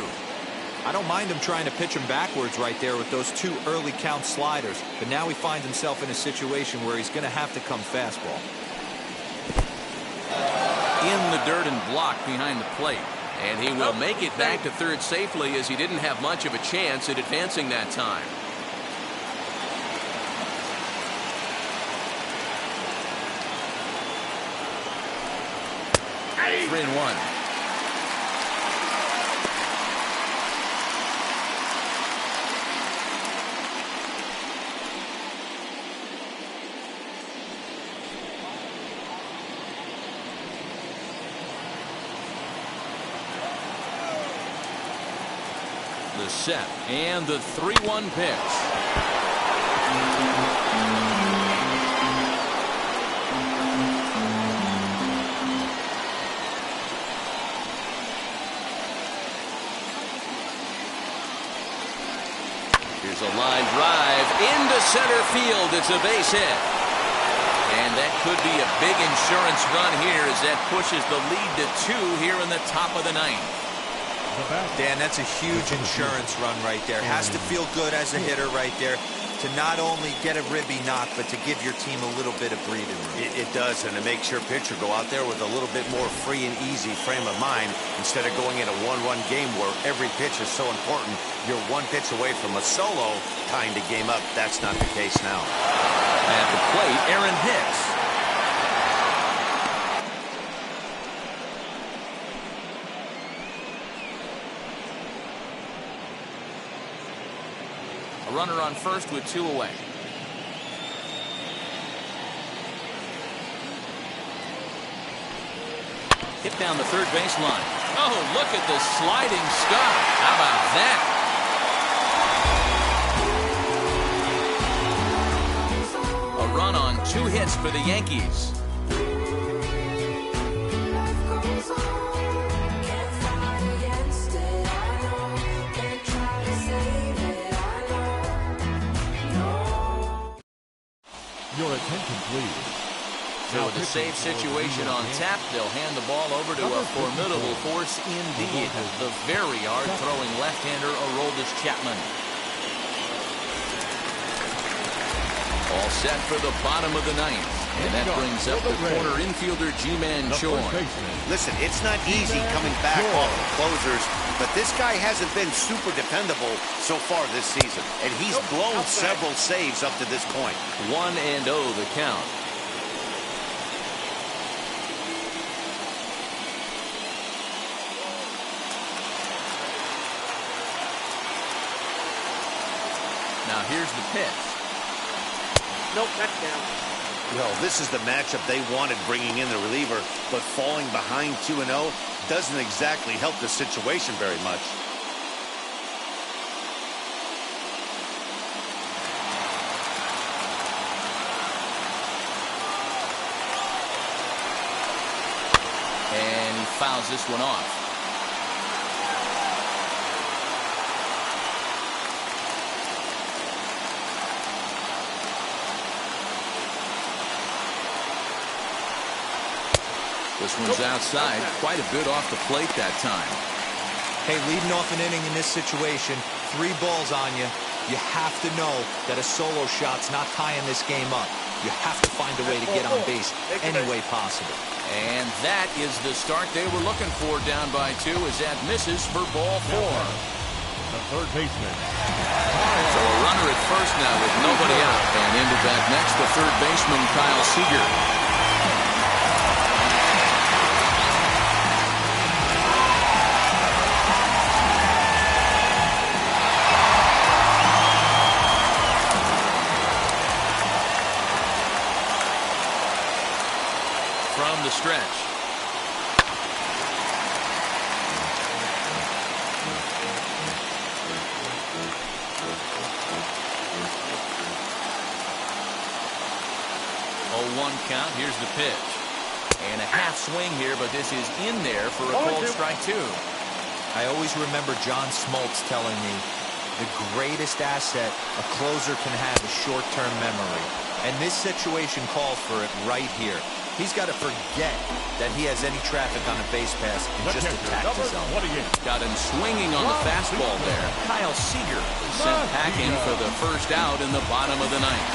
I don't mind him trying to pitch him backwards right there with those 2 early count sliders. But now he finds himself in a situation where he's going to have to come fastball. In the dirt and blocked behind the plate. And he will make it back to third safely as he didn't have much of a chance at advancing that time. 3-1. The set and the 3-1 pitch. Here's a line drive into center field. It's a base hit. And that could be a big insurance run here as that pushes the lead to 2 here in the top of the 9th. Dan, that's a huge insurance run right there. Has to feel good as a hitter right there to not only get a ribby knock, but to give your team a little bit of breathing room. It does, and it makes your pitcher go out there with a little bit more free and easy frame of mind instead of going in a one-run game where every pitch is so important. You're one pitch away from a solo tying the game up. That's not the case now. At the plate, Aaron Hicks. A runner on first with 2 away. Hit down the third baseline. Oh, look at the sliding stop. How about that? A run on 2 hits for the Yankees. Your attention, please. So with a safe situation on tap, they'll hand the ball over to a formidable force indeed. The very hard-throwing left-hander Aroldis Chapman. All set for the bottom of the 9th. And that brings up the corner infielder G-Man Choi. Listen, it's not easy coming back off the closers, but this guy hasn't been super dependable so far this season. And he's blown several saves up to this point. 1-0 the count. Now here's the pitch. Nope, that's down. Well, this is the matchup they wanted bringing in the reliever, but falling behind 2-0 doesn't exactly help the situation very much. And he fouls this one off. This one's outside, quite a bit off the plate that time. Hey, leading off an inning in this situation, 3 balls on you. You have to know that a solo shot's not tying this game up. You have to find a way to get on base any way possible. And that is the start they were looking for down by 2 as that misses for ball 4. The third baseman. So a runner at first now with nobody out. And into that next, the third baseman, Kyle Seager. From the stretch. Oh, 1 count. Here's the pitch. And a half swing here, but this is in there for a called strike 2. I always remember John Smoltz telling me the greatest asset a closer can have is short-term memory. And this situation calls for it right here. He's got to forget that he has any traffic on a base pass and just attack the zone. Got him swinging on the fastball there. Kyle Seager is sent packing for the first out in the bottom of the 9th.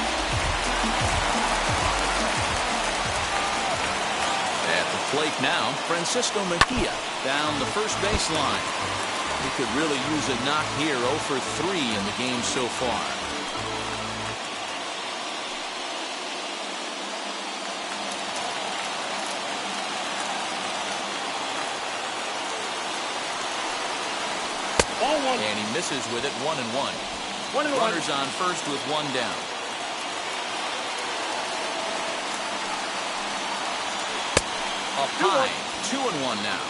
At the plate now, Francisco Mejia down the first baseline. He could really use a knock here. 0 for 3 in the game so far. Ball one. And he misses with it, 1-1. 1-1. Runners on first with one down. Up high, 2-1 now.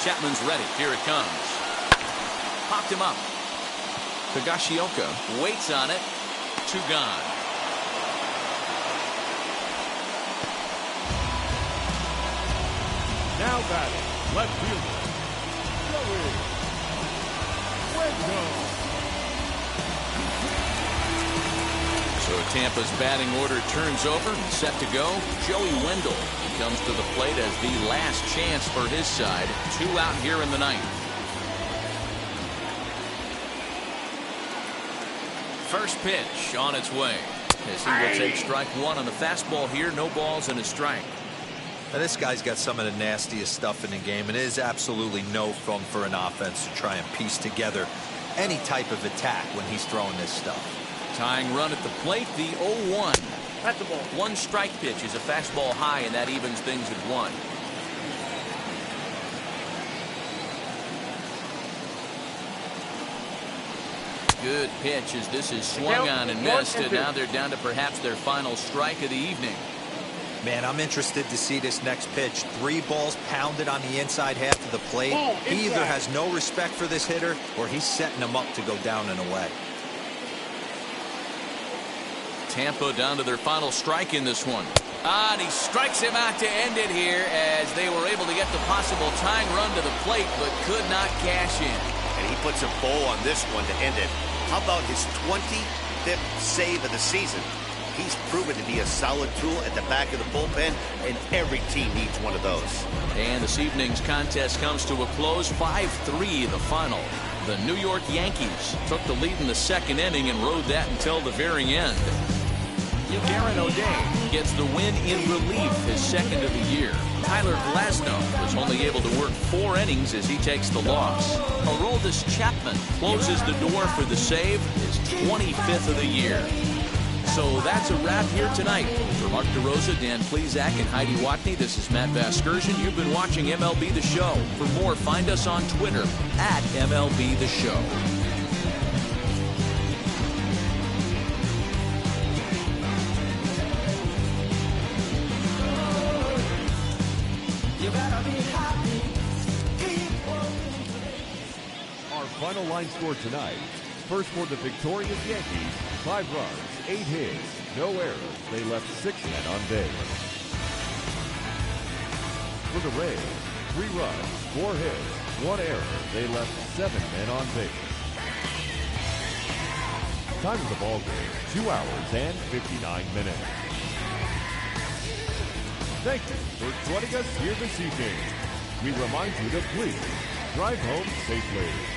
Chapman's ready. Here it comes. Popped him up. Higashioka waits on it. 2 gone. Now batting, left fielder, Joey Wendell. So Tampa's batting order turns over and set to go. Joey Wendell comes to the plate as the last chance for his side. 2 out here in the ninth. First pitch on its way as he will take strike 1 on the fastball here. No balls and a strike. Now, this guy's got some of the nastiest stuff in the game, and it is absolutely no fun for an offense to try and piece together any type of attack when he's throwing this stuff. Tying run at the plate, the 0-1. That's the ball. 1 strike pitch is a fastball high, and that evens things at 1. Good pitch as this is swung on and missed, and now they're down to perhaps their final strike of the evening. Man, I'm interested to see this next pitch. 3 balls pounded on the inside half of the plate. He either has no respect for this hitter or he's setting him up to go down and away. Tampa down to their final strike in this one. And he strikes him out to end it here as they were able to get the possible tying run to the plate but could not cash in. And he puts a bow on this one to end it. How about his 25th save of the season? He's proven to be a solid tool at the back of the bullpen, and every team needs one of those. And this evening's contest comes to a close. 5-3 the final. The New York Yankees took the lead in the second inning and rode that until the very end. Darren O'Day gets the win in relief, his second of the year. Tyler Glasnow was only able to work 4 innings as he takes the loss. Aroldis Chapman closes the door for the save, his 25th of the year. So that's a wrap here tonight. For Mark DeRosa, Dan Plesac, and Heidi Watney, this is Matt Vasgersian. You've been watching MLB The Show. For more, find us on Twitter at MLB The Show. Our final line score tonight. First for the victorious Yankees, 5 runs, 8 hits, no errors. They left 6 men on base. For the Rays, 3 runs, 4 hits, 1 error. They left 7 men on base. Time of the ball game, 2 hours and 59 minutes. Thank you for joining us here this evening. We remind you to please drive home safely.